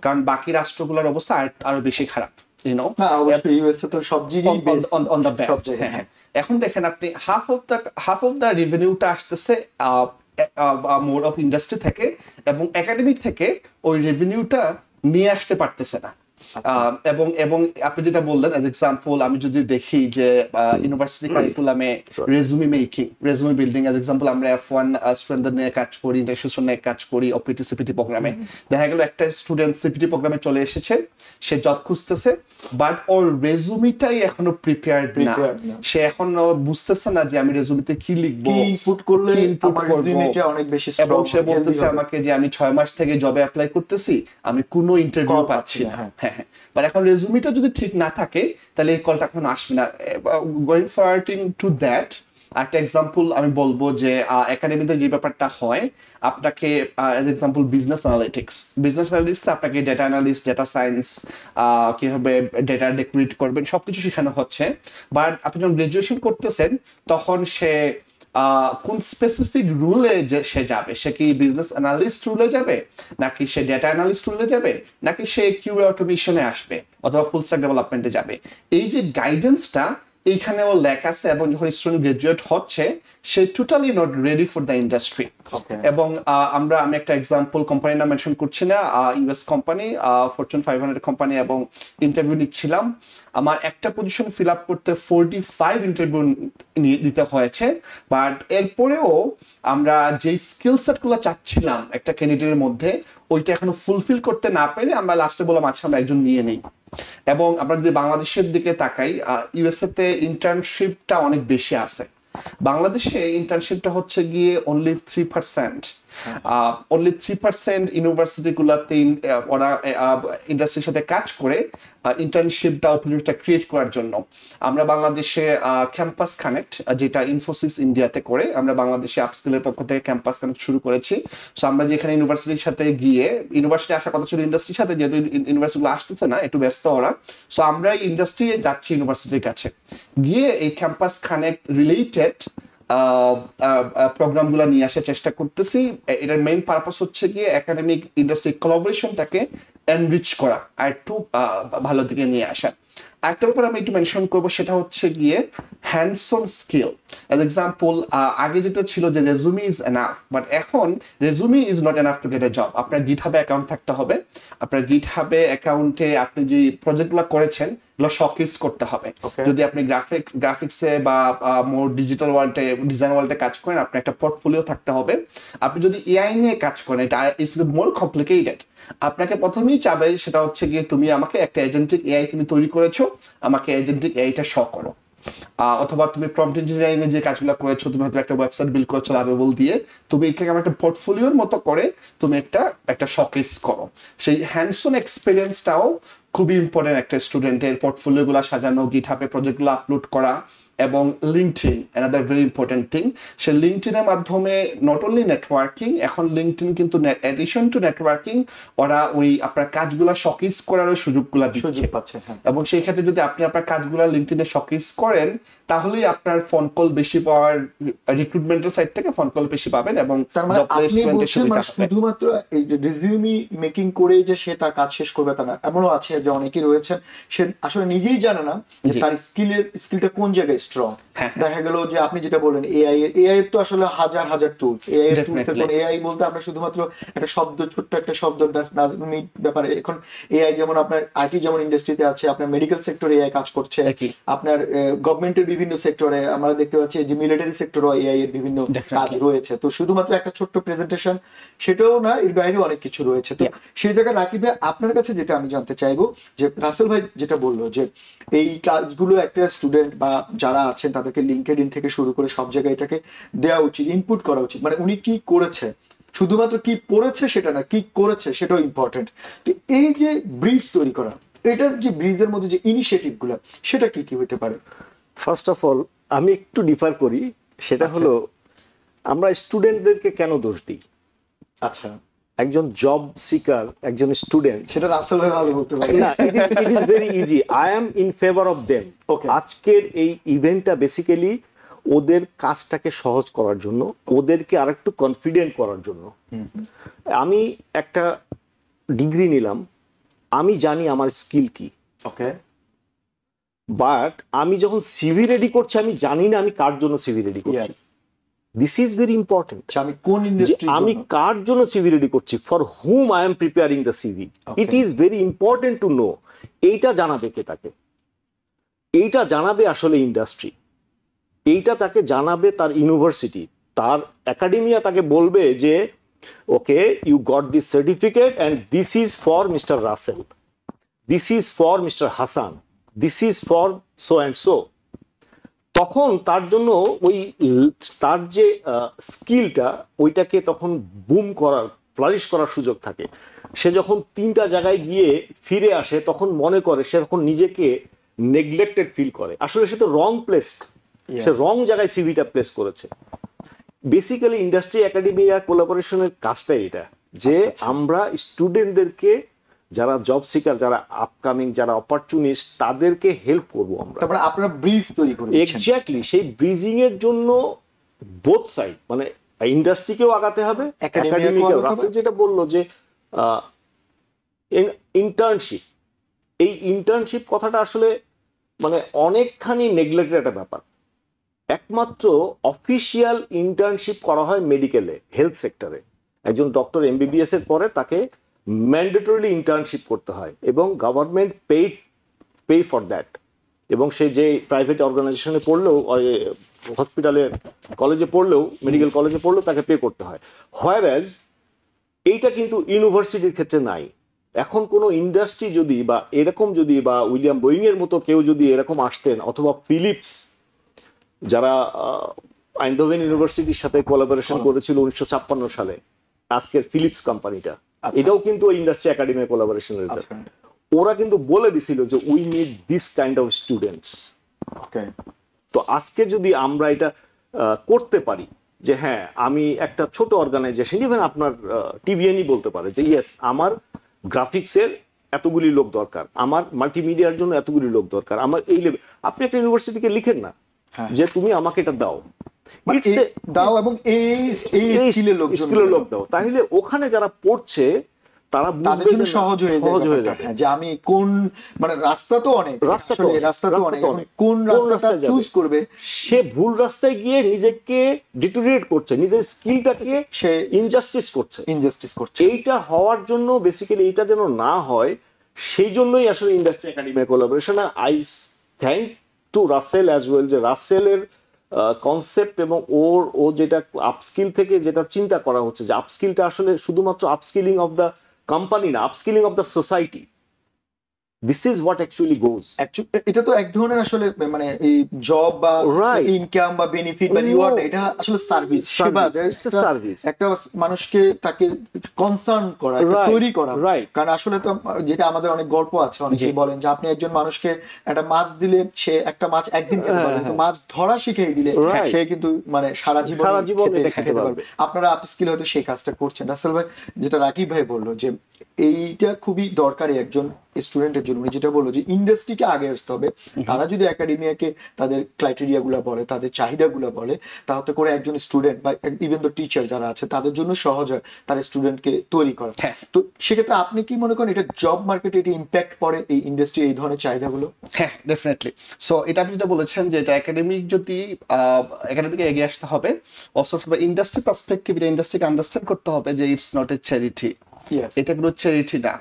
কারণ বাকি রাষ্ট্রগুলোর অবস্থা আরো বেশি খারাপ, ইউ নো। না অবশ্যই ইউএসএ তো সব জিনিস অন দ্য বেস্ট। হ্যাঁ, এখন দেখেন আপনি হাফ অফ দ্য রেভিনিউটা আসতেছে মোর অফ ইন্ডাস্ট্রি থেকে, এবং একাডেমিক থেকে ওই রেভিনিউটা নিয়ে আসতে পারতেছে না। এবং এবং আপনি যেটা বললেন অ্যাজ এক্সাম্পল, আমি যদি দেখি যে ইউনিভার্সিটি কারিকুলামে রেজুমে বিল্ডিং অ্যাজ এক্সাম্পল, আমরা F1 স্টুডেন্টদের নিয়ে কাজ করি, ইন্টারন্যাশনাল নিয়ে কাজ করি, ওপিটি সিপিটি প্রোগ্রামে। দেখা গেল একটা স্টুডেন্ট সিপিটি প্রোগ্রামে চলে এসেছে, সে জব খুঁজতেছে, বাট ওর রেজুমিটাই এখনো প্রিপেয়ার্ড না। সে এখনো বুঝতেছে না যে আমি রেজুমিতে কি লিখবো, কি ইনপুট করলে আমার রেজুমেটা অনেক বেশি স্ট্রং। এবং সে বলতেছে আমাকে যে আমি 6 মাস থেকে জবে অ্যাপ্লাই করতেছি, আমি কোনো ইন্টারভিউ পাচ্ছি না। হ্যাঁ, বাট এখন রেজুমিটা যদি ঠিক না থাকে তাহলে এই কলটা এখন আসবে না। গোয়িং ফরওয়ার্ডিং টু দ্যাট, একটা এক্সাম্পল আমি বলবো যে একাডেমিতে যে ব্যাপারটা হয়, আপনাকে এজ এক্সাম্পল বিজনেস অ্যানালিটিক্স আপনাকে ডেটা অ্যানালিস্ট, ডেটা সায়েন্স, কিভাবে ডেটা ডেকোরেট করবেন সবকিছু শেখানো হচ্ছে। বাট আপনি যখন গ্রাজুয়েশন করতেছেন তখন সে কোন স্পেসিফিক রুলে সে যাবে, সে কি বিজনেস অ্যানালিস্ট রুলে যাবে, নাকি সে ডেটা অ্যানালিস্ট রুলে যাবে, নাকি সে কিউএ অটোমেশনে আসবে, অথবা ফুল স্ট্যাক ডেভেলপমেন্টে যাবে, এই যে গাইডেন্সটা এইখানেও লেখা আছে। এবং যখন স্টুডেন্ট গ্রাজুয়েট হচ্ছে, সে totally not ready for the industry. এবং আমি একটা এক্সাম্পল, কোম্পানির নাম মেনশন করছি না, ইউএস কোম্পানি, ফরচুন 500 কোম্পানি, এবং ইন্টারভিউ নিচ্ছিলাম। আমার একটা পজিশন ফিল আপ করতে 45 ইন্টারভিউ দিতে হয়েছে। বাট এরপরেও আমরা যে স্কিল সেটগুলো চাচ্ছিলাম একটা ক্যান্ডিডেটের মধ্যে, ওইটা এখনো ফুলফিল করতে না পেরে আমরা লাস্টে বললাম আচ্ছা আমরা একজন নিয়ে নেই। এবং আমরা যদি বাংলাদেশের দিকে তাকাই, ইউএসএ তে ইন্টার্নশিপটা অনেক বেশি আছে। বাংলাদেশে ইন্টার্নশিপটা হচ্ছে গিয়ে অনলি 3%। অনলি 3% ইউনিভার্সিটি গুলাতে ওরা ইন্ডাস্ট্রির সাথে কাজ করে ইন্টার্নশিপটা অপরচুনিটিটা ক্রিয়েট করার জন্য। আমরা বাংলাদেশে ক্যাম্পাস কানেক্ট, যেটা ইনফোসিস ইন্ডিয়াতে করে, আমরা বাংলাদেশে আপস্কিলের পক্ষ থেকে ক্যাম্পাস কানেক্ট শুরু করেছি। সো আমরা যেখানে ইউনিভার্সিটির সাথে গিয়ে, ইউনিভার্সিটি আসার কথা ছিল ইন্ডাস্ট্রির সাথে, যেহেতু ইউনিভার্সিটিগুলো আসতেছে না, একটু ব্যস্ত ওরা, সো আমরা ইন্ডাস্ট্রি যাচ্ছি ইউনিভার্সিটির কাছে গিয়ে এই ক্যাম্পাস কানেক্ট রিলেটেড প্রোগ্রামগুলো নিয়ে আসার চেষ্টা করতেছি। এটার মেইন পারপাস হচ্ছে গিয়ে একাডেমিক ইন্ডাস্ট্রি কোলাবোরেশনটাকে এনরিচ করা আর একটু ভালো দিকে নিয়ে আসা। একটা ব্যাপার আমি একটু মেনশন করবো, সেটা হচ্ছে গিয়ে hands on skill. As example, আগে যেটা ছিল যে রেজুমি ইজ এনাফ, বাট এখন resume is not enough to get A job. আপনার গিটহাবে অ্যাকাউন্ট থাকতে হবে, আপনার গিটহাবে অ্যাকাউন্টে আপনি যে প্রজেক্টগুলো করেছেন এগুলো শোকেস করতে হবে। যদি আপনি গ্রাফিক্সে বা মোর ডিজিটাল ওয়ার্ল্ডে, ডিজাইন ওয়ার্ল্ডে কাজ করেন, আপনার একটা পোর্টফোলিও থাকতে হবে। আপনি যদি এআই নিয়ে কাজ করেন, এটা ইটস মোর কমপ্লিকেটেড। আপনাকে প্রথমেই চাবে সেটা হচ্ছে গিয়ে তুমি আমাকে একটা এজেন্টিক এআই তুমি তৈরি করেছো, আমাকে এজেন্টিক এআইটা শো করো। অথবা তুমি প্রম্পট ইঞ্জিনিয়ারিং এর যে কাজগুলো করেছো, তুমি হয়তো একটা ওয়েবসাইট বিল্ড করেছো লাভেবল দিয়ে, তুমি এটাকে আমার একটা পোর্টফোলিওর মতো করে তুমি একটা শোকেস করো। সেই হ্যান্ডস অন এক্সপিরিয়েন্সটাও খুবই ইম্পর্টেন্ট একটা স্টুডেন্টের। পোর্টফোলিওগুলো সাজানো, গিটহাবে প্রজেক্টগুলো আপলোড করা, এবং LinkedIn another very important thing. সে লিঙ্কডইনের মাধ্যমে নট অনলি নেটওয়ার্কিং, এখন লিঙ্কডইন কিন্তু এডিশন টু নেটওয়ার্কিং ওরা ওই আপনার কাজগুলো শোকেস করারও সুযোগগুলো দিচ্ছে। এবং সেই ক্ষেত্রে যদি আপনি আপনার কাজগুলো লিঙ্কডইনে শোকেস করেন, তাহলেই আপনার ফোন কল বেশি পাওয়ার, রিক্রুটমেন্টের সাইড থেকে ফোন কল বেশি পাবেন, এবং শুধুমাত্র এই যে রিজিউমি মেকিং করেই যে সে তার কাজ শেষ করবে তা না। এমনও আছে যে অনেকেই রয়েছেন, সে আসলে নিজেই জানে না যে তার স্কিলটা কোন জায়গায় স্ট্রং। হ্যাঁ। দেখা গেল যে আপনি যেটা বললেন এআই এর তো আসলে হাজার হাজার টুলস, এআই এর টুলস। Definitely. এখন এআই বলতে আমরা শুধুমাত্র একটা শব্দ, ছোট্ট একটা শব্দ ব্যাপারে এখন এআই যেমন আপনার আইটি যেমন ইন্ডাস্ট্রিতে আছে, আপনার মেডিকেল সেক্টরে এআই কাজ করছে, একই। আপনার গভর্নমেন্টের বিভিন্ন সেক্টরে আমরা দেখতে পাচ্ছি যে মিলিটারি সেক্টরও এআই এর বিভিন্ন Definitely. কাজ রয়েছে। তো শুধুমাত্র একটা ছোট্ট প্রেজেন্টেশন সেটাও না, এর বাইরেও অনেক কিছু রয়েছে। তো Yeah. সেই জায়গায় রাকিব ভাই আপনার কাছে যেটা আমি জানতে চাইবো যে রাসেল ভাই যেটা বললো যে এই কাজগুলো একটা স্টুডেন্ট বা যারা আছেন তাদেরকে লিঙ্কডইন থেকে শুরু করে সব জায়গায় এটাকে দেওয়া উচিত, ইনপুট করা উচিত। মানে উনি কি করেছে, শুধুমাত্র কি পড়েছে সেটা না, কি করেছে সেটাও ইম্পর্টেন্ট। তো এই যে ব্রিজ তৈরি করা, এটার যে ব্রিজের মধ্যে যে ইনিশিয়েটিভ গুলো, সেটা কি কি হতে পারে? ফার্স্ট অফ অল আমি একটু ডিফার করি, সেটা হলো আমরা স্টুডেন্টদেরকে কেন দোষ দিই। আচ্ছা, একজন জব সিকার, একজন স্টুডেন্ট, সেটা রাসেল ভাই ভালো বলতে পারে। না, it is very easy. I am in favour of them. Okay. আজকের এই ইভেন্টটা বেসিক্যালি ওদের কাজটাকে সহজ করার জন্য, ওদেরকে আরেকটু কনফিডেন্ট করার জন্য। আমি একটা ডিগ্রি নিলাম, আমি জানি আমার স্কিল কি, ওকে, বাট আমি যখন সিভি রেডি করছি আমি জানি না আমি কার জন্য সিভি রেডি করছি। This is very important. আমি কোন ইন্ডাস্ট্রি, আমি কার জন্য সিভি রেডি করছি, for hmm I am preparing the CV. It is very important to know. এইটা জানাবে কে তাকে? এইটা জানাবে আসলে ইন্ডাস্ট্রি, এইটা তাকে জানাবে তার ইউনিভার্সিটি, তার একাডেমিয়া তাকে বলবে যে okay you got this certificate and this is for mister Russell, this is for mister Hasan, this is for so and so. তখন তার জন্য ওই তার যে স্কিলটা ওইটাকে তখন বুম করার, ফ্লারিশ করার সুযোগ থাকে। সে যখন 3টা জায়গায় গিয়ে ফিরে আসে তখন মনে করে, সে তখন নিজেকে নেগলেক্টেড ফিল করে। আসলে সে তো রং প্লেসড, সে রং জায়গায় সিভিটা প্লেস করেছে। বেসিক্যালি ইন্ডাস্ট্রি একাডেমিয়া কোলাবোরেশনের কাজটা এটা, যে আমরা স্টুডেন্টদেরকে, যারা জব সিকার, যারা আপকামিং, যারা অপরচুনিস্ট, তাদেরকে হেল্প করবো আমরা। তারপরে আপনারা ব্রিজ তৈরি করে দিচ্ছেন। এক্স্যাক্টলি, সেই ব্রিজিং এর জন্য বোথ সাইড, মানে ইন্ডাস্ট্রিকেও আগাতে হবে, একাডেমিকেও। রাসেল যেটা বললো যে ইন্টার্নশিপ, এই ইন্টার্নশিপ কথাটা আসলে মানে অনেকখানি নেগলেক্টেড একটা ব্যাপার। একমাত্র অফিসিয়াল ইন্টার্নশিপ করা হয় মেডিকেলে, হেলথ সেক্টরে। একজন ডক্টর এমবিবিএস এর পরে তাকে ম্যান্ডেটরিলি ইন্টার্নশিপ করতে হয় এবং গভর্নমেন্ট পে ফর দ্যাট। এবং সে যে প্রাইভেট অর্গানাইজেশনে পড়লেও, হসপিটালে, কলেজে পড়লেও, মেডিকেল কলেজে পড়লেও তাকে পে করতে হয়। হোয়ারএজ এইটা কিন্তু ইউনিভার্সিটির ক্ষেত্রে নাই। এখন কোনো ইন্ডাস্ট্রি যদি বা এরকম যদি, বা উইলিয়াম বোয়িং এর মতো কেউ যদি এরকম আসতেন, অথবা ফিলিপস, যারা আইনধোভেন ইউনিভার্সিটির সাথে কোলাবোরেশন করেছিল 1956 সালে, আজকের ফিলিপস কোম্পানিটা, এটাও কিন্তু ইন্ডাস্ট্রি একাডেমি কোলাবোরেশনের। ওরা কিন্তু বলে দিছিল যে we need this kind of students. Okay, তো আজকে যদি আমরা এটা করতে পারি, যে হ্যাঁ আমি একটা ছোট অর্গানাইজেশন, ইভেন আপনার টিভিএনই বলতে পারে যে ইয়েস আমার গ্রাফিক্সের এতগুলি লোক দরকার, আমার মাল্টিমিডিয়ার জন্য এতগুলি লোক দরকার, আমার এই লেভেল। আপনি একটা ইউনিভার্সিটিকে লিখেন না যে তুমি আমাকে এটা দাও, দাও এবং এই স্কিলের লোক দাও, তাহলে ওখানে যারা পড়ছে তারা তাদের জন্য সহজ হয়ে যাবে যে আমি কোন, মানে রাস্তা তো অনেক, রাস্তা তো অনেক, কোন রাস্তাটা চুজ করবে। সে ভুল রাস্তায় গিয়ে নিজেকে ডিটোরিয়েট করছে, নিজের স্কিলটাকে সে ইনজাস্টিস করছে। এইটা হওয়ার জন্য বেসিক্যালি, এইটা যেন না হয়, সেই জন্যই আসলে industry academy collaboration. I thank to Russell as well, যে রাসেলের কনসেপ্ট এবং ও যেটা আপস্কিল থেকে যেটা চিন্তা করা হচ্ছে, যে আপস্কিলটা আসলে শুধুমাত্র আপস্কিলিং অফ দ্য কোম্পানি না, upskilling of the society. This is what actually goes. এটা তো এক ধরনের আসলে মানে এই জব বা ইনকাম বা বেনিফিট বা রিওয়ার্ড, এটা আসলে সার্ভিস, সার্ভিস। একটা মানুষকে তাকে কনসার্ন করা, তৈরি করা। কারণ আসলে তো যেটা আমাদের অনেক গল্প আছে, অনেকেই বলেন যে আপনি একজন মানুষকে একটা মাছ দিলে সে একটা মাছ একদিন খেতে পারবে, কিন্তু মাছ ধরা শিখিয়ে দিলে সে কিন্তু মানে সারা জীবন খেতে পারবে। আপনারা আপস্কিল হয়তো সেই কাজটা করছেন। রাসেল ভাই, যেটা রাকিব ভাই বললো যে এইটা খুবই দরকারি একজন স্টুডেন্টের জন্য যেটা বললো যে ইন্ডাস্ট্রিকে আগে আসতে হবে, তারা যদি একাডেমিয়াকে তাদের ক্রাইটেরিয়া গুলো বলে, তাদের চাহিদাগুলো বলে, তাহলে করে একজন স্টুডেন্ট বা ইভেন দ্য টিচার যারা আছে তাদের জন্য সহজ হয় তার স্টুডেন্টকে তৈরি করা। তো সেক্ষেত্রে আপনি কি মনে করেন এটা জব মার্কেটে এটা ইম্প্যাক্ট পড়ে এই ইন্ডাস্ট্রি এই ধরনের চাহিদাগুলো? হ্যাঁ, ডেফিনেটলি। সো এটা আপনি যেটা বলেছেন যে এটা একাডেমিক, যদি একাডেমিকে এগিয়ে আসতে হবে, অলসো ইন্ডাস্ট্রি পার্সপেক্টিভ, এটা ইন্ডাস্ট্রিকে আন্ডারস্ট্যান্ড করতে হবে যে ইটস নট এ চ্যারিটি। এটা কোনো চ্যারিটি না।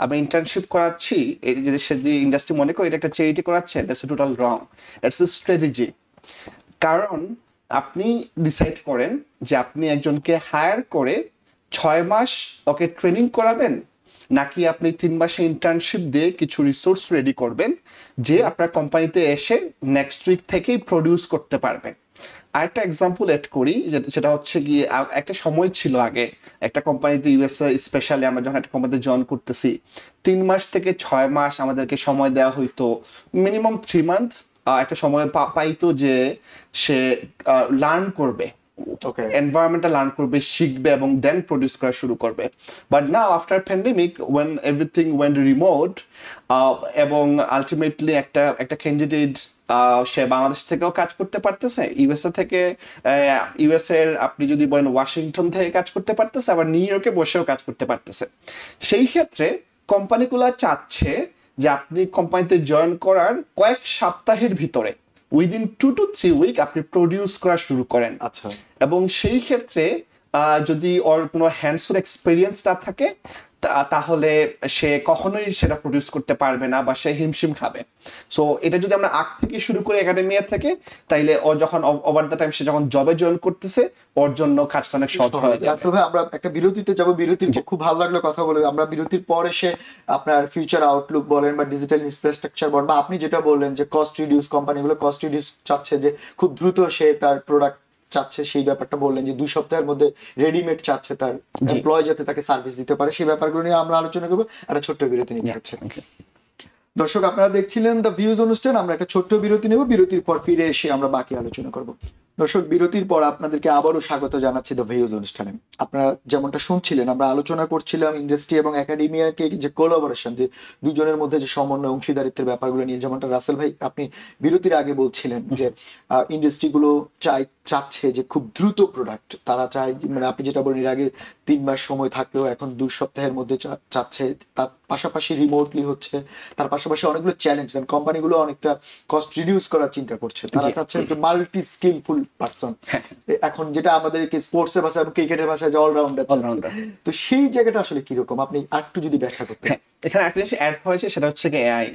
আমি ইন্টার্নশিপ করাচ্ছি, এই যদি সে যদি ইন্ডাস্ট্রি মনে করি এটা একটা চ্যারিটি করাচ্ছে, that's total wrong. It's a strategy. কারণ আপনি ডিসাইড করেন যে আপনি একজনকে হায়ার করে 6 মাস ওকে ট্রেনিং করাবেন, নাকি আপনি 3 মাসে ইন্টার্নশিপ দিয়ে কিছু রিসোর্স রেডি করবেন যে আপনার কোম্পানিতে এসে নেক্সট উইক থেকেই প্রডিউস করতে পারবে। আরেকটা এক্সাম্পল এড করি, যেটা হচ্ছে গিয়ে একটা সময় ছিল আগে একটা কোম্পানিতে, ইউএসএ স্পেশালি আমরা যখন একটা কোম্পানিতে জয়েন করতেছি, 3 মাস থেকে 6 মাস আমাদেরকে সময় দেওয়া হইতো, মিনিমাম 3 মান্থ একটা সময় পাইতো যে সে লার্ন করবে, এনভায়রনমেন্টটা লার্ন করবে, শিখবে এবং দেন প্রডিউস করা শুরু করবে। But now after pandemic when everything went remote, এবং আলটিমেটলি একটা ক্যান্ডিডেট সে বাংলাদেশ থেকেও কাজ করতে পারতেছে, ইউএসএ থেকে, ইউএসএ এর আপনি যদি বলেন ওয়াশিংটন থেকে কাজ করতে পারতেছে, আবার নিউ ইয়র্কে বসেও কাজ করতে পারতেছে। সেই ক্ষেত্রে কোম্পানিগুলো চাচ্ছে যে আপনি কোম্পানিতে জয়েন করার কয়েক সপ্তাহের ভিতরে, উইদিন 2 to 3 উইক আপনি প্রডিউস করা শুরু করেন। আচ্ছা। এবং সেই ক্ষেত্রে যদি ওর কোনো হ্যান্ডস অন এক্সপিরিয়েন্স না থাকে তাহলে সে কখনোই সেটা প্রডিউস করতে পারবে না বা সে হিমশিম খাবে। সো এটা যদি আমরা আগ থেকে শুরু করি একাডেমিয়া থেকে, তাইলে ও যখন ওভার দ্য টাইম সে যখন জবে জয়েন করতেছে ওর জন্য কাজটা অনেক সহজ হয়ে যাবে। আসলে ভাই আমরা একটা বিরতিতে যাব, বিরতির খুব ভালো লাগলো কথা বলে। আমরা বিরতির পর এসে আপনার ফিউচার আউটলুক বলেন বা ডিজিটাল ইনফ্রাস্ট্রাকচার বলেন, বা আপনি যেটা বললেন যে কস্ট রিডিউস, কোম্পানিগুলো কস্ট রিডিউস চাচ্ছে, যে খুব দ্রুত সে তার প্রোডাক্ট চাচ্ছে, সেই ব্যাপারটা বললেন যে 2 সপ্তাহের মধ্যে রেডিমেড চাচ্ছে তার এমপ্লয় যাতে তাকে সার্ভিস দিতে পারে, সেই ব্যাপারগুলো নিয়ে আমরা আলোচনা করবো। একটা ছোট্ট বিরতি নিয়ে যাচ্ছে। দর্শক আপনারা দেখছিলেন দ্য ভিউজ অনুষ্ঠান, আমরা একটা ছোট্ট বিরতি নেব, বিরতির পর ফিরে এসে আমরা বাকি আলোচনা করব। দর্শক বিরতির পর আপনাদেরকে আবারও স্বাগত জানাচ্ছি দ্য ভিউজ অনুষ্ঠানে। আপনারা যেমনটা শুনছিলেন আমরা আলোচনা করছিলাম ইন্ডাস্ট্রি এবং একাডেমিয়াকে যে কোলাবোরেশন, যে দুজনের মধ্যে যে সমন্বয় অংশীদারিত্বের ব্যাপারগুলো নিয়ে, যেমনটা রাসেল ভাই আপনি বিরতির আগে বলছিলেন যে ইন্ডাস্ট্রিগুলো চাচ্ছে যে খুব দ্রুত প্রোডাক্ট, তারা চায়, মানে আপনি যেটা বলেন এর আগে 3 মাস সময় থাকলেও এখন 2 সপ্তাহের মধ্যে চাচ্ছে। তার পাশাপাশি রিমোটলি হচ্ছে, তার পাশাপাশি অনেকগুলো চ্যালেঞ্জ, কাম্পানিগুলো অনেকটা কস্ট রিডিউস করার চিন্তা করছে, তারা চাচ্ছে যে মাল্টি স্কিলফুল পারসন, এখন যেটা আমাদেরকে স্পোর্টসের ভাষায় এবং ক্রিকেটের ভাষায় যে অলরাউন্ডার। তো সেই জায়গাটা আসলে কিরকম আপনি আরেকটু যদি ব্যাখ্যা করতেন। এখানে একটা জিনিস অ্যাড হয়েছে, সেটা হচ্ছে কি এআই।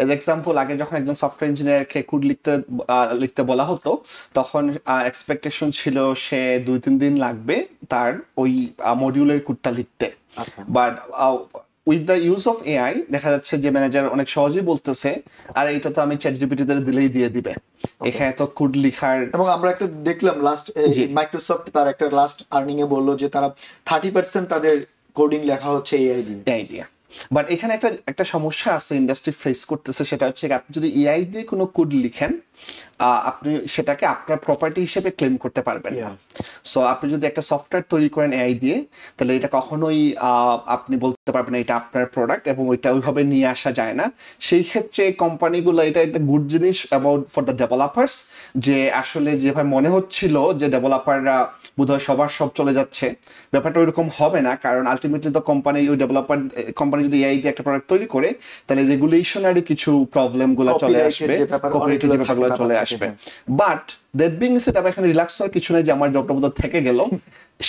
এজ এক্সাম্পল, আগে যখন একজন সফটওয়্যার ইঞ্জিনিয়ারকে কোড লিখতে বলা হতো, তখন এক্সপেকটেশন ছিল সে 2-3 দিন লাগবে তার ওই মডিউলের কোডটা লিখতে। But with the use of AI দেখা যাচ্ছে যে ম্যানেজার অনেক সহজেই বলতেছে, আর এটা তো আমি চ্যাটজিপিটি তে দিলেই দিয়ে দিবে, এখানে তো কোড লিখার। এবং আমরা একটা দেখলাম লাস্ট মাইক্রোসফট তার একটা লাস্ট আর্নিং এ বললো যে তারা 30% তাদের কোডিং লেখা হচ্ছে এআই দিয়ে। বাট এখানে একটা সমস্যা আছে ইন্ডাস্ট্রি ফেস করতেছে, সেটা হচ্ছে আপনি যদি এআই দিয়ে কোনো কোড লিখেন, আপনি সেটাকে আপনার প্রপার্টি হিসেবে ক্লেম করতে পারবেন না। সো আপনি যদি একটা সফটওয়্যার তৈরি করেন এআই দিয়ে, তাহলে এটা কখনোই আপনি বলতে পারবেন না এটা আপনার প্রোডাক্ট, এবং ওইটা ওইভাবে নিয়ে আসা যায় না। সেই ক্ষেত্রে কোম্পানিগুলো, এটা একটা গুড জিনিস অ্যাবাউট ফর দ্য ডেভেলপার্স, যে আসলে যেভাবে মনে হচ্ছিল যে ডেভেলপাররা বোধহয় সবার সব চলে যাচ্ছে, ব্যাপারটা ওইরকম হবে না। কারণ আলটিমেটলি তো কোম্পানি যদি এআই দিয়ে একটা প্রোডাক্ট তৈরি করে, তাহলে রেগুলেশনারি কিছু প্রবলেম গুলো চলে আসবে, কপিরাইটের যে ব্যাপারগুলো চলে আসবে। বাট দ্যাট বিং সেড, আমার এখানে রিল্যাক্স হওয়ার কিছু নেই যে আমার জবটা বোধহয় থেকে গেল।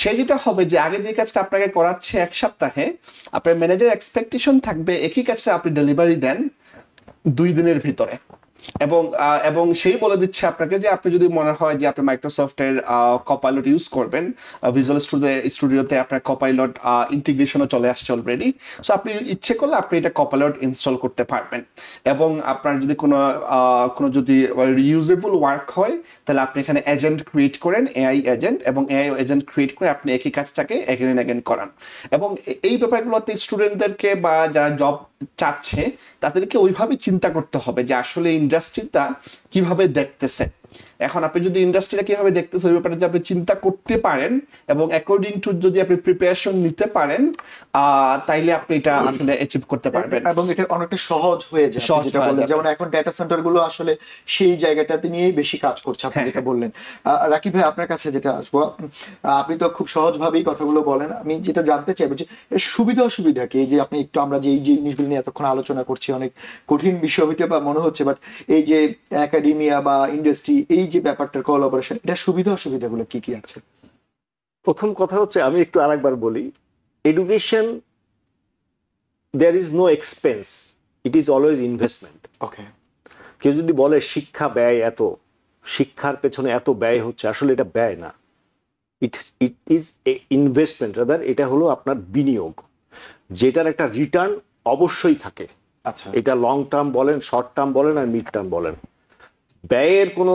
সে যেটা হবে যে আগে যে কাজটা আপনাকে করাচ্ছে 1 সপ্তাহে, আপনার ম্যানেজার এক্সপেকটেশন থাকবে একই কাজটা আপনি ডেলিভারি দেন 2 দিনের ভিতরে। এবং সেই বলে দিচ্ছে আপনাকে যে আপনি যদি মনে হয় যে আপনি মাইক্রোসফটের কপাইলট ইউজ করবেন, ভিজুয়াল স্টুডিওতে আপনার কপাইলট ইন্টিগ্রেশনও চলে আসছে অলরেডি। সো আপনি ইচ্ছে করলে আপনি এটা কপাইলট ইনস্টল করতে পারবেন। এবং আপনার যদি কোনো যদি রিউজেবল ওয়ার্ক হয়, তাহলে আপনি এখানে এজেন্ট ক্রিয়েট করেন, এআই এজেন্ট, এবং এআই এজেন্ট ক্রিয়েট করে আপনি একই কাজটাকে এগেন এন্ড এগেন করান। এবং এই ব্যাপারগুলোতে স্টুডেন্টদেরকে বা যারা জব চাচ্ছে তাদেরকে ওইভাবে চিন্তা করতে হবে যে আসলে ইন্ডাস্ট্রিটা কিভাবে দেখতেছে। এখন আপনি যদি ইন্ডাস্ট্রিটা কিভাবে দেখতেছেন ওই ব্যাপারে যদি আপনি চিন্তা করতে পারেন এবং অ্যাকর্ডিং টু যদি আপনি প্রিপারেশন নিতে পারেন তাইলে আপনি এটা আসলে অ্যাচিভ করতে পারবেন এবং এটা অনেকটা সহজ হয়ে যায়, সহজ যেটা হয়ে বললেন। যাবে। যেমন এখন ডেটা সেন্টার গুলো আসলে সেই জায়গাটাতে নিয়েই বেশি কাজ করছে, আপনি হ্যাঁ, যেটা বললেন। রাকিব ভাই, আপনার কাছে যেটা আসবো, আপনি তো খুব সহজভাবেই কথাগুলো বলেন। আমি যেটা জানতে চাইবো যে এর সুবিধা অসুবিধা কি, এই যে আপনি একটু, আমরা যে এই যে জিনিসগুলো নিয়ে এতক্ষণ আলোচনা করছি, অনেক কঠিন বিষয় হইতে বা মনে হচ্ছে, বাট এই যে একাডেমিয়া বা ইন্ডাস্ট্রি, এই যে ব্যাপারটার কোলাবোরেশন, এটা সুবিধা অসুবিধাগুলো কি কি আছে? প্রথম কথা হচ্ছে, আমি একটু আরেকবার বলি, education, there is no expense, it is always investment. Okay. কেউ যদি বলে শিক্ষা ব্যয় এত, শিক্ষার পেছনে এত ব্যয় হচ্ছে, আসলে এটা ব্যয় না, it it is a investment, rather এটা হলো আপনার বিনিয়োগ, যেটার একটা রিটার্ন অবশ্যই থাকে। আচ্ছা। এটা লং টার্ম বলেন, শর্ট টার্ম বলেন, আর মিড টার্ম বলেন, ব্যয়ের কোনো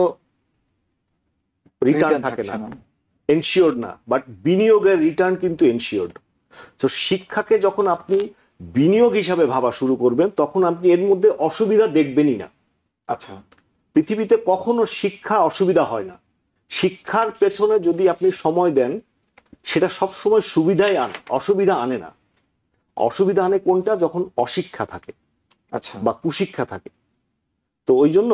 রিটার্ন থাকে না, এনশিওর্ড না, বাট বিনিয়োগের রিটার্ন কিন্তু এনশিওর্ড। তো শিক্ষাকে যখন আপনি বিনিয়োগ হিসাবে ভাবা শুরু করবেন, তখন আপনি এর মধ্যে অসুবিধা দেখবেনই না। আচ্ছা। পৃথিবীতে কখনো শিক্ষা অসুবিধা হয় না। শিক্ষার পেছনে যদি আপনি সময় দেন, সেটা সবসময় অসুবিধা আনে না। অসুবিধা আনে কোনটা? যখন অশিক্ষা থাকে আচ্ছা। বা কুশিক্ষা থাকে। তো ওই জন্য